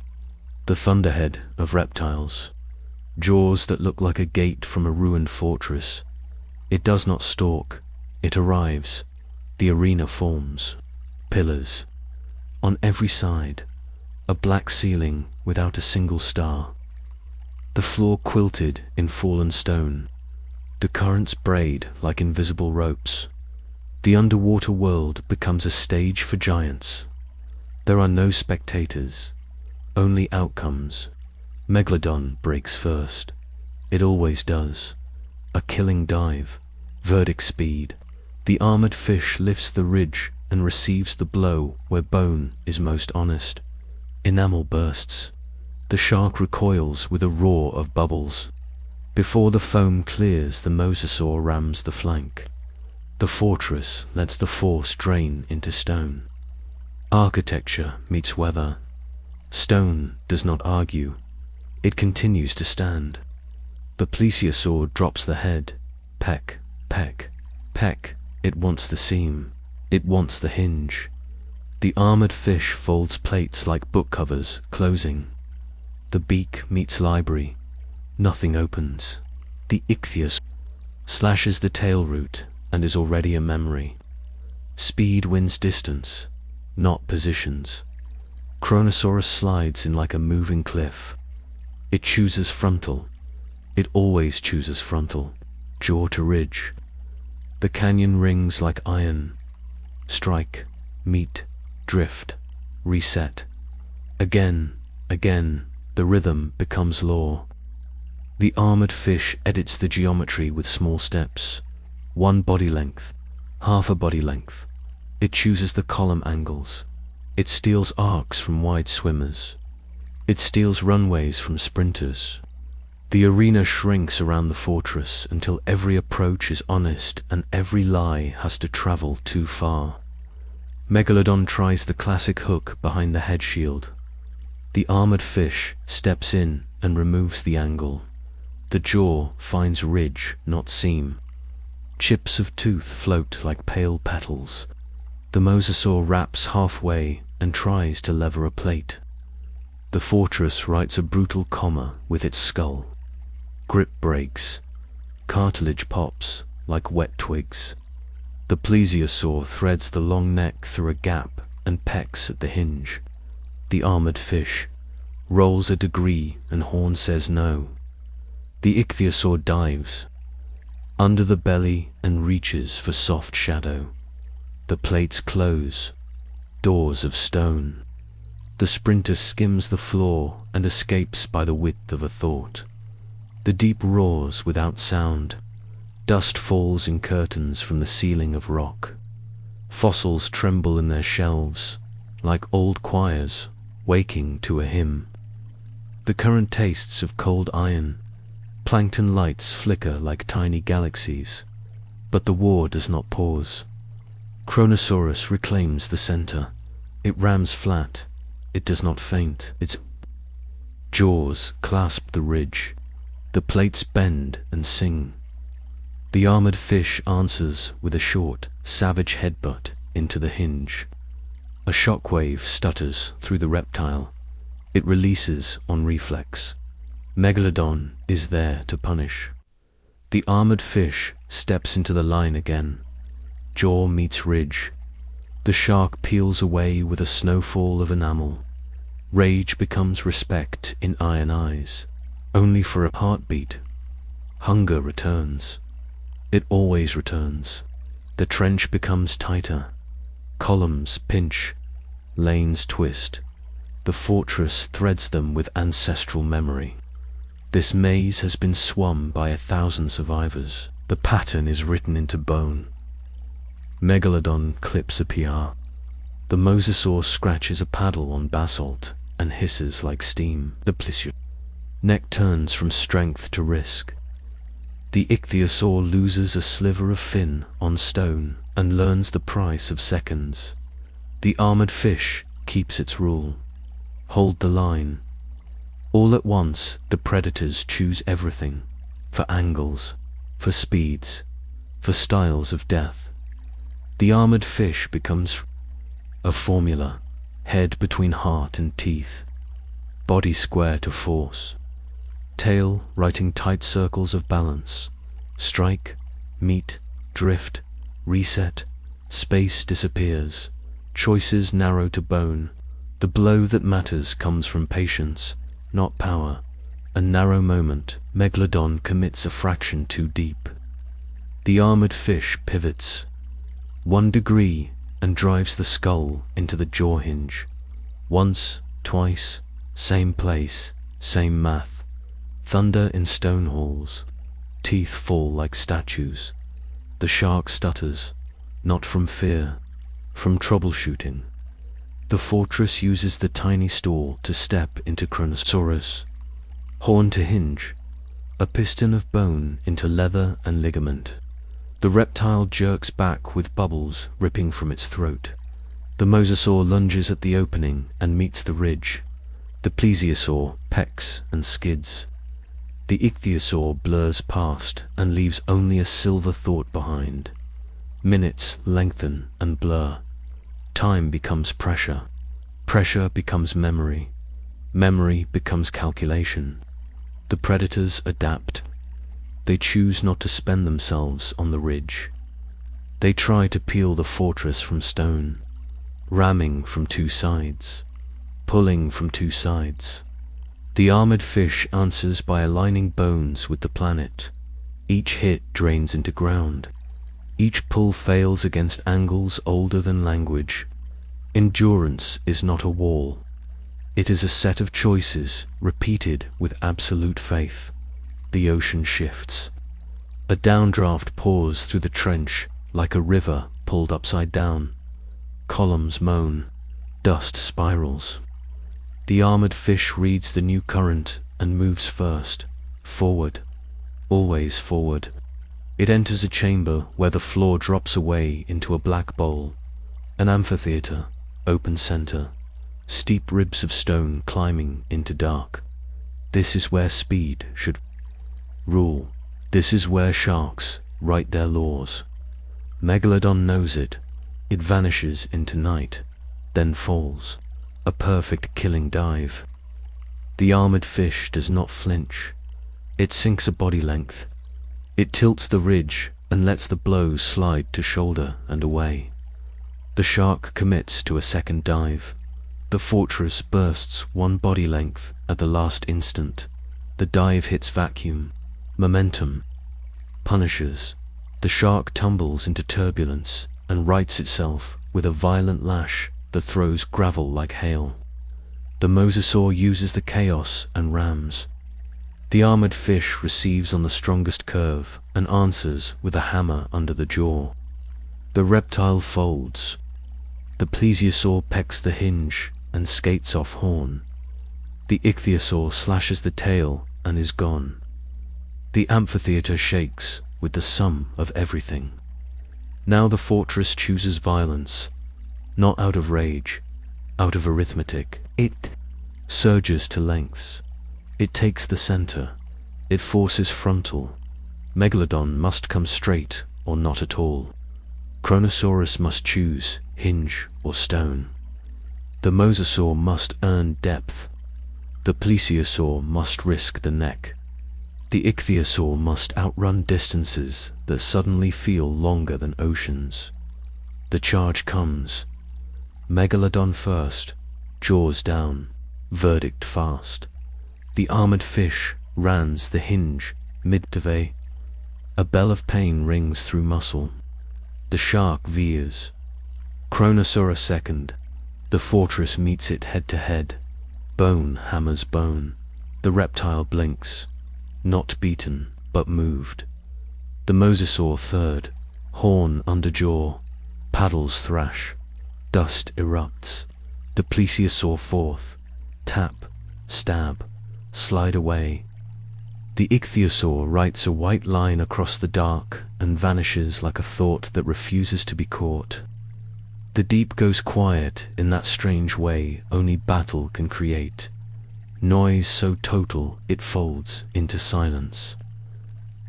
The thunderhead of reptiles. Jaws that look like a gate from a ruined fortress. It does not stalk. It arrives. The arena forms. Pillars. On every side. A black ceiling without a single star. The floor quilted in fallen stone. The currents braid like invisible ropes. The underwater world becomes a stage for giants. There are no spectators, only outcomes. Megalodon breaks first. It always does. A killing dive. Verdict speed. The armored fish lifts the ridge and receives the blow where bone is most honest. Enamel bursts. The shark recoils with a roar of bubbles. Before the foam clears, the mosasaur rams the flank. The fortress lets the force drain into stone. Architecture meets weather. Stone does not argue. It continues to stand. The plesiosaur drops the head. Peck, peck, peck. It wants the seam. It wants the hinge. The armored fish folds plates like book covers, closing. The beak meets library. Nothing opens. The ichthyosaur slashes the tail root and is already a memory. Speed wins distance, not positions. Kronosaurus slides in like a moving cliff. It chooses frontal. It always chooses frontal. Jaw to ridge. The canyon rings like iron. Strike, meet, drift, reset. Again, again, the rhythm becomes law. The armored fish edits the geometry with small steps. 1 body length, half a body length. It chooses the column angles. It steals arcs from wide swimmers. It steals runways from sprinters. The arena shrinks around the fortress until every approach is honest and every lie has to travel too far. Megalodon tries the classic hook behind the head shield. The armored fish steps in and removes the angle. The jaw finds ridge, not seam. Chips of tooth float like pale petals. The mosasaur wraps halfway and tries to lever a plate. The fortress writes a brutal comma with its skull. Grip breaks. Cartilage pops like wet twigs. The plesiosaur threads the long neck through a gap and pecks at the hinge. The armored fish rolls a degree and horn says no. The ichthyosaur dives under the belly and reaches for soft shadow. The plates close, doors of stone. The sprinter skims the floor and escapes by the width of a thought. The deep roars without sound. Dust falls in curtains from the ceiling of rock. Fossils tremble in their shelves, like old choirs waking to a hymn. The current tastes of cold iron. Plankton lights flicker like tiny galaxies, but the war does not pause. Kronosaurus reclaims the center. It rams flat. It does not faint. Its jaws clasp the ridge. The plates bend and sing. The armored fish answers with a short, savage headbutt into the hinge. A shockwave stutters through the reptile. It releases on reflex. Megalodon is there to punish. The armored fish steps into the line again. Jaw meets ridge. The shark peels away with a snowfall of enamel. Rage becomes respect in iron eyes. Only for a heartbeat. Hunger returns. It always returns. The trench becomes tighter. Columns pinch. Lanes twist. The fortress threads them with ancestral memory. This maze has been swum by 1,000 survivors. The pattern is written into bone. Megalodon clips a PR. The mosasaur scratches a paddle on basalt and hisses like steam. The plesiosaur neck turns from strength to risk. The ichthyosaur loses a sliver of fin on stone and learns the price of seconds. The armored fish keeps its rule. Hold the line. All at once, the predators choose everything. For angles, for speeds, for styles of death. The armored fish becomes a formula. Head between heart and teeth. Body square to force. Tail writing tight circles of balance. Strike, meet, drift, reset. Space disappears. Choices narrow to bone. The blow that matters comes from patience, not power. A narrow moment. Megalodon commits a fraction too deep. The armored fish pivots 1 degree and drives the skull into the jaw hinge. Once, twice, same place, same math. Thunder in stone halls. Teeth fall like statues. The shark stutters, not from fear, from troubleshooting. The fortress uses the tiny store to step into Kronosaurus. Horn to hinge, a piston of bone into leather and ligament. The reptile jerks back with bubbles ripping from its throat. The mosasaur lunges at the opening and meets the ridge. The plesiosaur pecks and skids. The ichthyosaur blurs past and leaves only a silver thought behind. Minutes lengthen and blur. Time becomes pressure. Pressure becomes memory. Memory becomes calculation. The predators adapt. They choose not to spend themselves on the ridge. They try to peel the fortress from stone, ramming from two sides, pulling from two sides. The armored fish answers by aligning bones with the planet. Each hit drains into ground. Each pull fails against angles older than language. Endurance is not a wall. It is a set of choices repeated with absolute faith. The ocean shifts. A downdraft pours through the trench like a river pulled upside down. Columns moan. Dust spirals. The armored fish reads the new current and moves first. Forward. Always forward. It enters a chamber where the floor drops away into a black bowl. An amphitheater, open center. Steep ribs of stone climbing into dark. This is where speed should rule. This is where sharks write their laws. Megalodon knows it. It vanishes into night, then falls. A perfect killing dive. The armored fish does not flinch. It sinks a body length. It tilts the ridge and lets the blow slide to shoulder and away. The shark commits to a second dive. The fortress bursts one body length at the last instant. The dive hits vacuum. Momentum. Punishes. The shark tumbles into turbulence and rights itself with a violent lash that throws gravel like hail. The mosasaur uses the chaos and rams. The armored fish receives on the strongest curve and answers with a hammer under the jaw. The reptile folds. The plesiosaur pecks the hinge and skates off horn. The ichthyosaur slashes the tail and is gone. The amphitheater shakes with the sum of everything. Now the fortress chooses violence, not out of rage, out of arithmetic. It surges to lengths. It takes the center. It forces frontal. Megalodon must come straight or not at all. Kronosaurus must choose hinge or stone. The mosasaur must earn depth. The plesiosaur must risk the neck. The ichthyosaur must outrun distances that suddenly feel longer than oceans. The charge comes. Megalodon first, jaws down, verdict fast. The armored fish rams the hinge mid-to-vey. A bell of pain rings through muscle. The shark veers. Kronosaurus second. The fortress meets it head-to-head. Bone hammers bone. The reptile blinks. Not beaten, but moved. The mosasaur third. Horn under jaw. Paddles thrash. Dust erupts. The plesiosaur fourth. Tap. Stab. Slide away. The ichthyosaur writes a white line across the dark and vanishes like a thought that refuses to be caught. The deep goes quiet in that strange way only battle can create. Noise so total it folds into silence.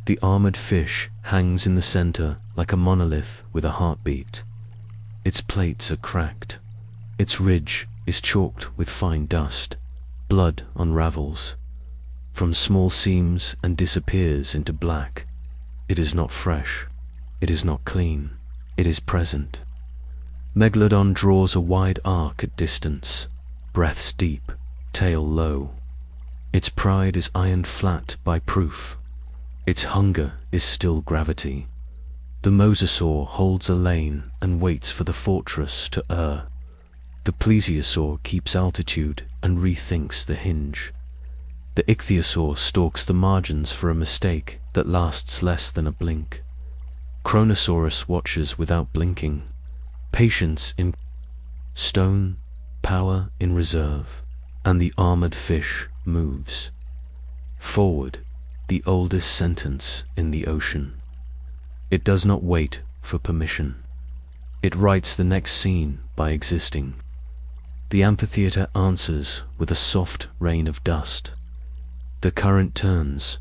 The armored fish hangs in the center like a monolith with a heartbeat. Its plates are cracked. Its ridge is chalked with fine dust. Blood unravels from small seams and disappears into black. It is not fresh. It is not clean. It is present. Megalodon draws a wide arc at distance, breaths deep, tail low. Its pride is ironed flat by proof. Its hunger is still gravity. The mosasaur holds a lane and waits for the fortress to err. The plesiosaur keeps altitude and rethinks the hinge. The ichthyosaur stalks the margins for a mistake that lasts less than a blink. Kronosaurus watches without blinking. Patience in stone, power in reserve, and the armored fish moves forward, the oldest sentence in the ocean. It does not wait for permission. It writes the next scene by existing. The amphitheater answers with a soft rain of dust. The current turns.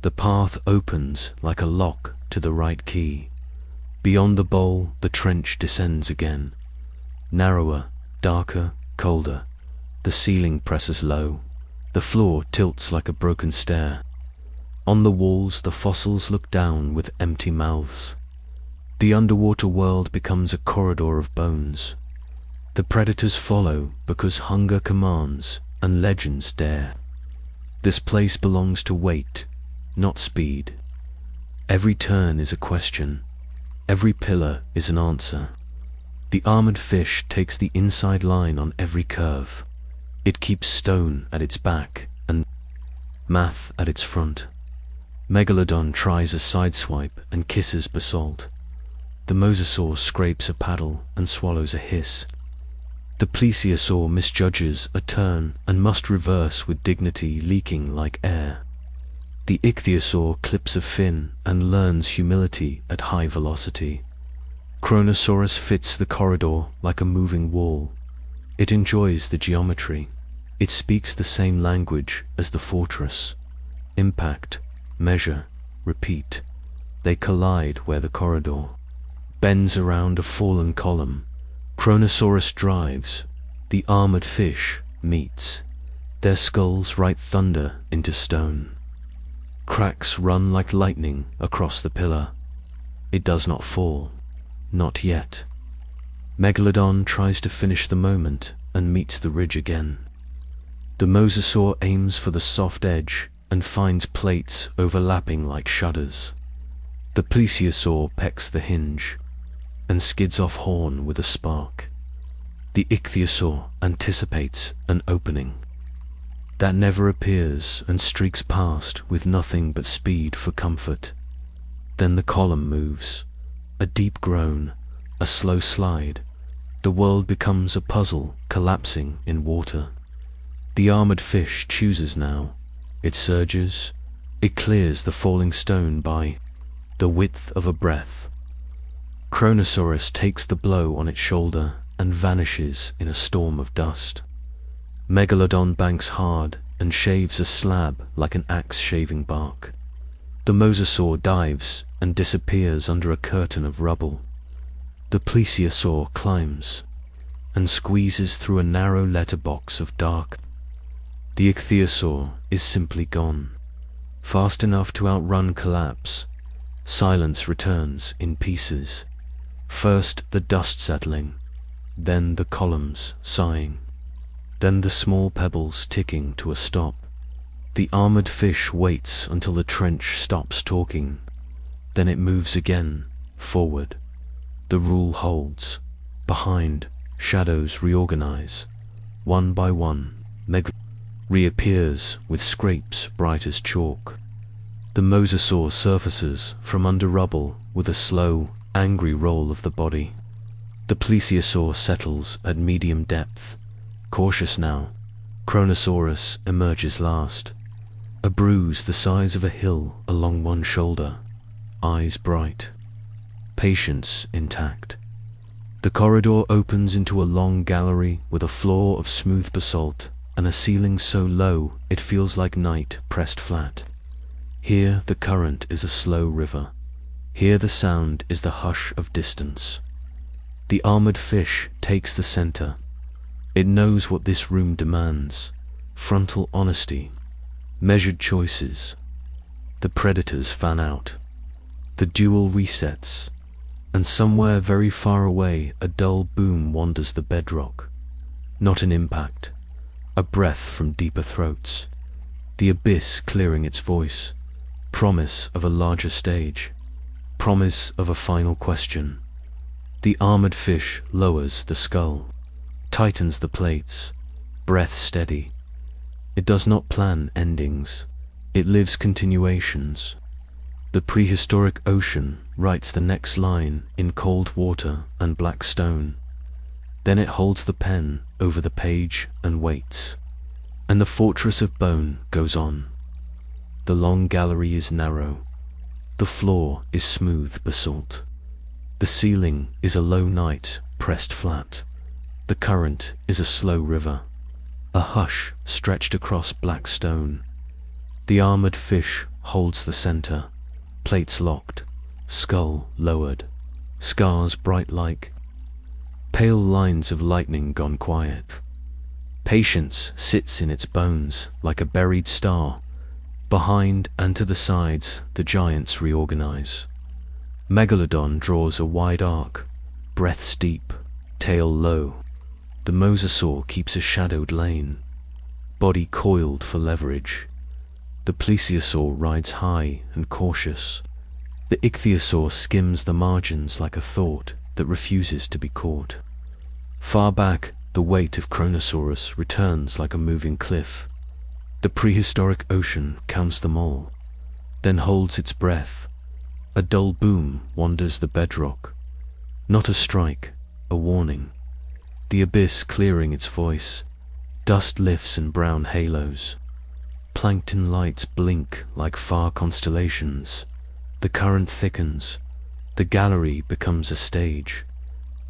The path opens like a lock to the right key. Beyond the bowl, the trench descends again. Narrower, darker, colder. The ceiling presses low. The floor tilts like a broken stair. On the walls, the fossils look down with empty mouths. The underwater world becomes a corridor of bones. The predators follow because hunger commands and legends dare. This place belongs to weight, not speed. Every turn is a question. Every pillar is an answer. The armored fish takes the inside line on every curve. It keeps stone at its back and math at its front. Megalodon tries a sideswipe and kisses basalt. The mosasaur scrapes a paddle and swallows a hiss. The plesiosaur misjudges a turn and must reverse with dignity leaking like air. The ichthyosaur clips a fin and learns humility at high velocity. Kronosaurus fits the corridor like a moving wall. It enjoys the geometry. It speaks the same language as the fortress. Impact, measure, repeat. They collide where the corridor bends around a fallen column. Kronosaurus drives. The armored fish meets. Their skulls write thunder into stone. Cracks run like lightning across the pillar. It does not fall. Not yet. Megalodon tries to finish the moment and meets the ridge again. The mosasaur aims for the soft edge and finds plates overlapping like shudders. The plesiosaur pecks the hinge and skids off horn with a spark. The ichthyosaur anticipates an opening that never appears and streaks past with nothing but speed for comfort. Then the column moves. A deep groan, a slow slide. The world becomes a puzzle collapsing in water. The armored fish chooses now. It surges. It clears the falling stone by the width of a breath. Kronosaurus takes the blow on its shoulder and vanishes in a storm of dust. Megalodon banks hard and shaves a slab like an axe shaving bark. The mosasaur dives and disappears under a curtain of rubble. The plesiosaur climbs and squeezes through a narrow letterbox of dark. The ichthyosaur is simply gone, fast enough to outrun collapse. Silence returns in pieces. First the dust settling, then the columns sighing, then the small pebbles ticking to a stop. The armored fish waits until the trench stops talking. Then it moves again, forward. The rule holds. Behind, shadows reorganize. One by one, Megalodon reappears with scrapes bright as chalk. The mosasaur surfaces from under rubble with a slow, angry roll of the body. The plesiosaur settles at medium depth. Cautious now, Kronosaurus emerges last. A bruise the size of a hill along one shoulder. Eyes bright. Patience intact. The corridor opens into a long gallery with a floor of smooth basalt and a ceiling so low it feels like night pressed flat. Here the current is a slow river. Here the sound is the hush of distance. The armored fish takes the center. It knows what this room demands. Frontal honesty. Measured choices. The predators fan out. The duel resets. And somewhere very far away a dull boom wanders the bedrock. Not an impact. A breath from deeper throats. The abyss clearing its voice. Promise of a larger stage. Promise of a final question. The armored fish lowers the skull. tightens the plates, breath steady. It does not plan endings, it lives continuations. The prehistoric ocean writes the next line in cold water and black stone. Then it holds the pen over the page and waits. And the fortress of bone goes on. The long gallery is narrow. The floor is smooth basalt. The ceiling is a low night pressed flat. The current is a slow river, a hush stretched across black stone. The armored fish holds the center, plates locked, skull lowered, scars bright like pale lines of lightning gone quiet. Patience sits in its bones like a buried star. Behind and to the sides, the giants reorganize. Megalodon draws a wide arc, breaths deep, tail low. The mosasaur keeps a shadowed lane, body coiled for leverage. The plesiosaur rides high and cautious. The ichthyosaur skims the margins like a thought that refuses to be caught. Far back, the weight of Kronosaurus returns like a moving cliff. The prehistoric ocean counts them all, then holds its breath. A dull boom wanders the bedrock. Not a strike, a warning. The abyss clearing its voice. Dust lifts in brown halos. Plankton lights blink like far constellations. The current thickens. The gallery becomes a stage.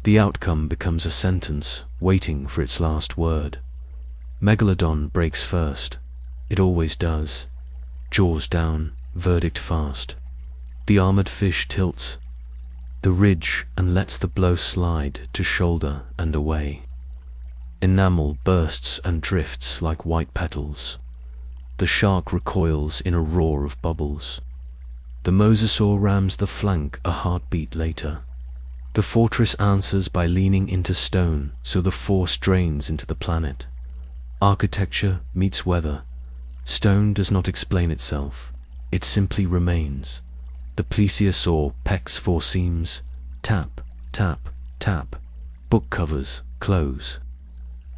The outcome becomes a sentence waiting for its last word. Megalodon breaks first. It always does. Jaws down, verdict fast. The armored fish tilts the ridge and lets the blow slide to shoulder and away. Enamel bursts and drifts like white petals. The shark recoils in a roar of bubbles. The mosasaur rams the flank a heartbeat later. The fortress answers by leaning into stone, so the force drains into the planet. Architecture meets weather. Stone does not explain itself. It simply remains. The plesiosaur pecks four seams. Tap, tap, tap. Book covers close.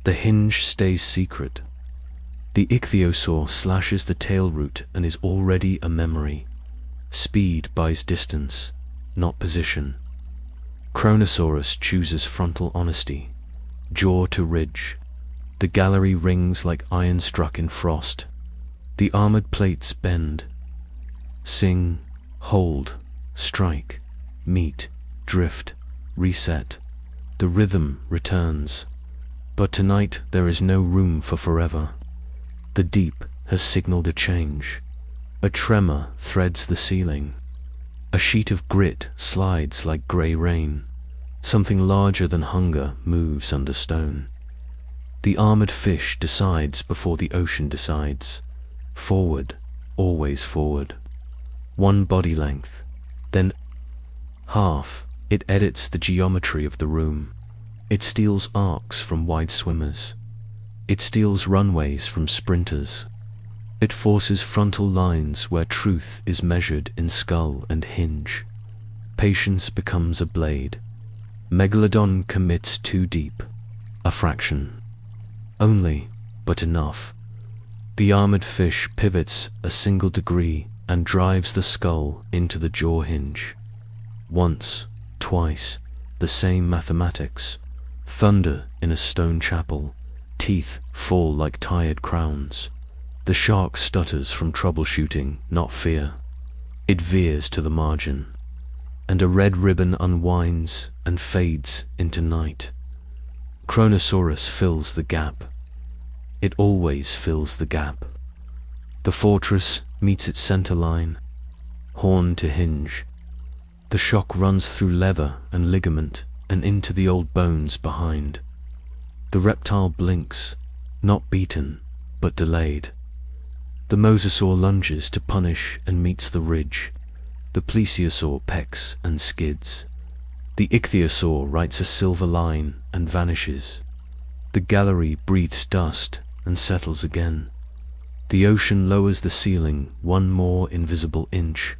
The hinge stays secret. The ichthyosaur slashes the tail root and is already a memory. Speed buys distance, not position. Kronosaurus chooses frontal honesty, jaw to ridge. The gallery rings like iron struck in frost. The armored plates bend. Sing, hold, strike, meet, drift, reset. The rhythm returns. But tonight there is no room for forever. The deep has signaled a change. A tremor threads the ceiling. A sheet of grit slides like grey rain. Something larger than hunger moves under stone. The armored fish decides before the ocean decides. Forward, always forward. One body length, then half. It edits the geometry of the room. It steals arcs from wide swimmers. It steals runways from sprinters. It forces frontal lines where truth is measured in skull and hinge. Patience becomes a blade. Megalodon commits too deep. A fraction. Only, but enough. The armored fish pivots a single degree and drives the skull into the jaw hinge. Once, twice, the same mathematics. Thunder in a stone chapel. Teeth fall like tired crowns. The shark stutters from troubleshooting, not fear. It veers to the margin, and a red ribbon unwinds and fades into night. Kronosaurus fills the gap. It always fills the gap. The fortress meets its center line, horn to hinge. The shock runs through leather and ligament and into the old bones behind. The reptile blinks, not beaten, but delayed. The mosasaur lunges to punish and meets the ridge. The plesiosaur pecks and skids. The ichthyosaur writes a silver line and vanishes. The gallery breathes dust and settles again. The ocean lowers the ceiling one more invisible inch.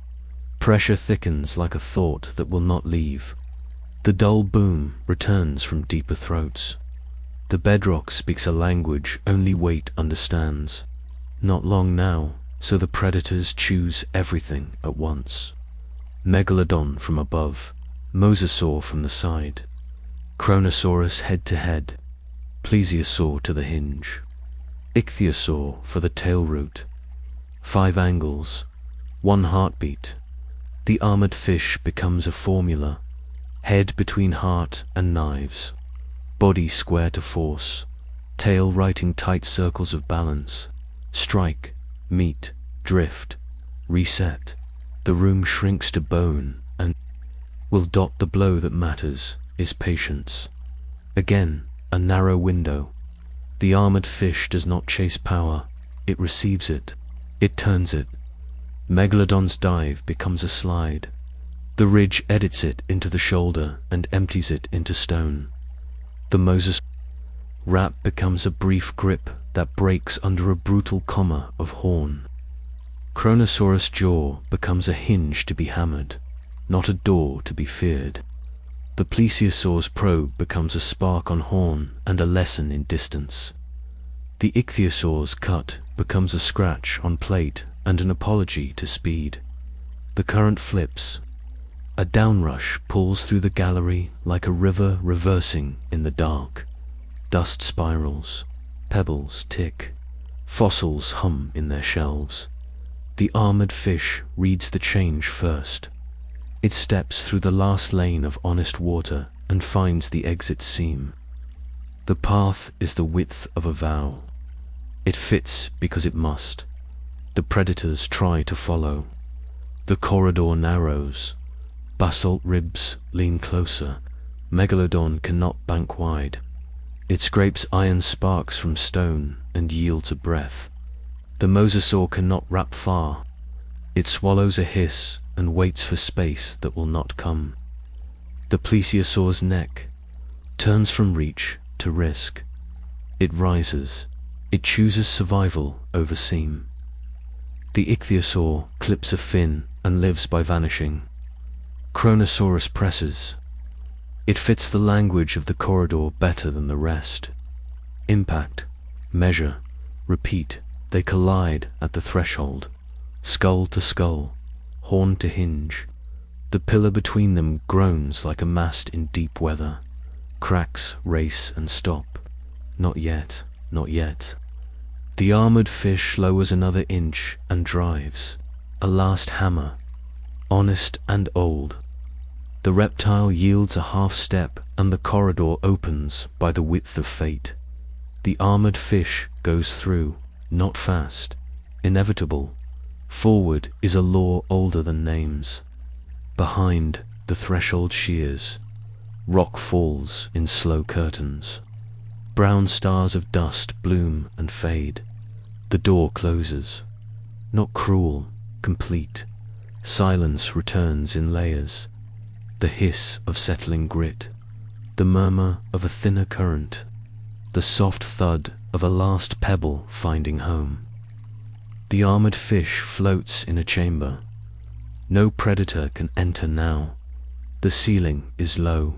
Pressure thickens like a thought that will not leave. The dull boom returns from deeper throats. The bedrock speaks a language only weight understands. Not long now, so the predators choose everything at once. Megalodon from above, mosasaur from the side, Kronosaurus head to head, plesiosaur to the hinge, ichthyosaur for the tail root. 5 angles, 1 heartbeat. The armored fish becomes a formula, head between heart and knives, body square to force, tail writing tight circles of balance, strike, meet, drift, reset. The room shrinks to bone and will dot the blow that matters is patience. Again, a narrow window. The armored fish does not chase power, it receives it, it turns it. Megalodon's dive becomes a slide. The ridge edits it into the shoulder and empties it into stone. The Moses wrap becomes a brief grip that breaks under a brutal comma of horn. Kronosaurus' jaw becomes a hinge to be hammered, not a door to be feared. The plesiosaur's probe becomes a spark on horn and a lesson in distance. The ichthyosaur's cut becomes a scratch on plate and an apology to speed. The current flips. A downrush pulls through the gallery like a river reversing in the dark. Dust spirals, pebbles tick, fossils hum in their shelves. The armored fish reads the change first. It steps through the last lane of honest water and finds the exit seam. The path is the width of a vow. It fits because it must. The predators try to follow. The corridor narrows. Basalt ribs lean closer. Megalodon cannot bank wide. It scrapes iron sparks from stone and yields a breath. The mosasaur cannot wrap far. It swallows a hiss and waits for space that will not come. The plesiosaur's neck turns from reach to risk. It rises. It chooses survival over seam. The ichthyosaur clips a fin and lives by vanishing. Kronosaurus presses. It fits the language of the corridor better than the rest. Impact, measure, repeat, they collide at the threshold. Skull to skull, horn to hinge. The pillar between them groans like a mast in deep weather. Cracks, race and stop. Not yet, not yet. The armored fish lowers another inch and drives. A last hammer, honest and old. The reptile yields a half step and the corridor opens by the width of fate. The armored fish goes through, not fast, inevitable. Forward is a law older than names. Behind, the threshold shears. Rock falls in slow curtains. Brown stars of dust bloom and fade. The door closes. Not cruel, complete. Silence returns in layers. The hiss of settling grit. The murmur of a thinner current. The soft thud of a last pebble finding home. The armored fish floats in a chamber. No predator can enter now. The ceiling is low.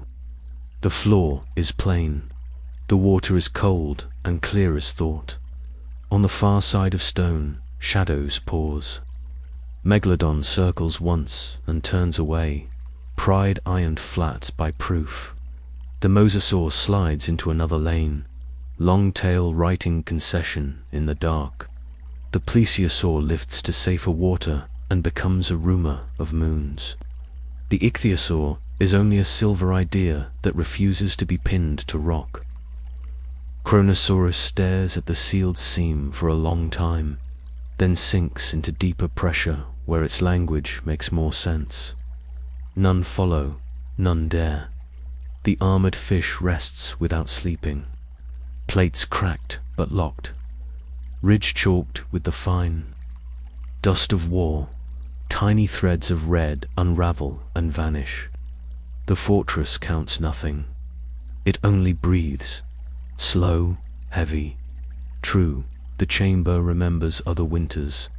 The floor is plain. The water is cold and clear as thought. On the far side of stone, shadows pause. Megalodon circles once and turns away, pride ironed flat by proof. The mosasaur slides into another lane, long tail writing concession in the dark. The plesiosaur lifts to safer water and becomes a rumor of moons. The ichthyosaur is only a silver idea that refuses to be pinned to rock. Kronosaurus stares at the sealed seam for a long time, then sinks into deeper pressure where its language makes more sense. None follow, none dare. The armored fish rests without sleeping. Plates cracked but locked. Ridge chalked with the fine dust of war. Tiny threads of red unravel and vanish. The fortress counts nothing. It only breathes. Slow, heavy. True, the chamber remembers other winters.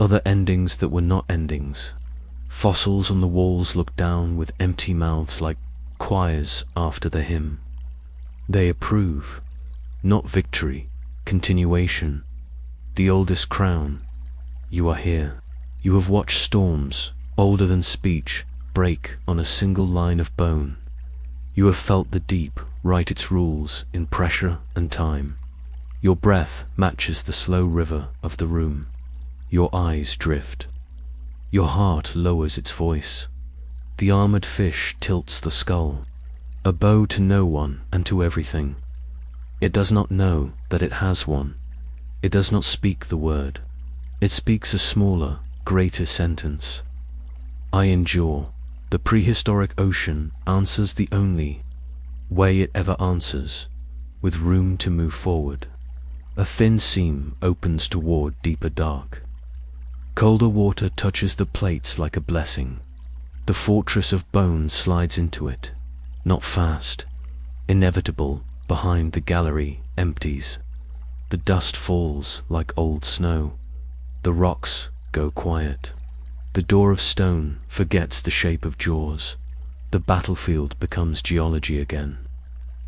Other endings that were not endings. Fossils on the walls look down with empty mouths like choirs after the hymn. They approve. not victory, continuation, the oldest crown. You are here. You have watched storms, older than speech, break on a single line of bone. You have felt the deep write its rules in pressure and time. Your breath matches the slow river of the room. Your eyes drift. Your heart lowers its voice. The armored fish tilts the skull, a bow to no one and to everything. It does not know that it has one. It does not speak the word. It speaks a smaller, greater sentence. I endure. The prehistoric ocean answers the only way it ever answers, with room to move forward. A thin seam opens toward deeper dark. Colder water touches the plates like a blessing. The fortress of bone slides into it, not fast, inevitable. Behind the gallery empties. The dust falls like old snow. The rocks go quiet. The door of stone forgets the shape of jaws. The battlefield becomes geology again.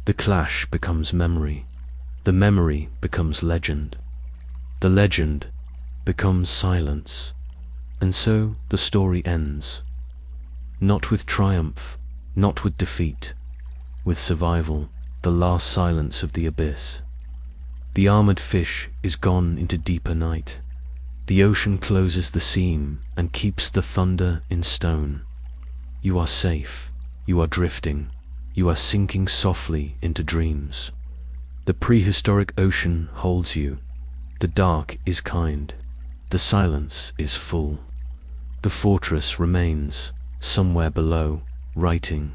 The clash becomes memory. The memory becomes legend. The legend becomes silence. And so the story ends. Not with triumph, not with defeat, with survival, the last silence of the abyss. The armored fish is gone into deeper night. The ocean closes the seam and keeps the thunder in stone. You are safe. You are drifting. You are sinking softly into dreams. The prehistoric ocean holds you. The dark is kind. The silence is full. The fortress remains, somewhere below, writing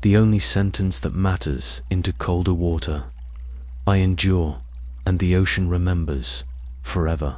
the only sentence that matters into colder water. I endure, and the ocean remembers forever.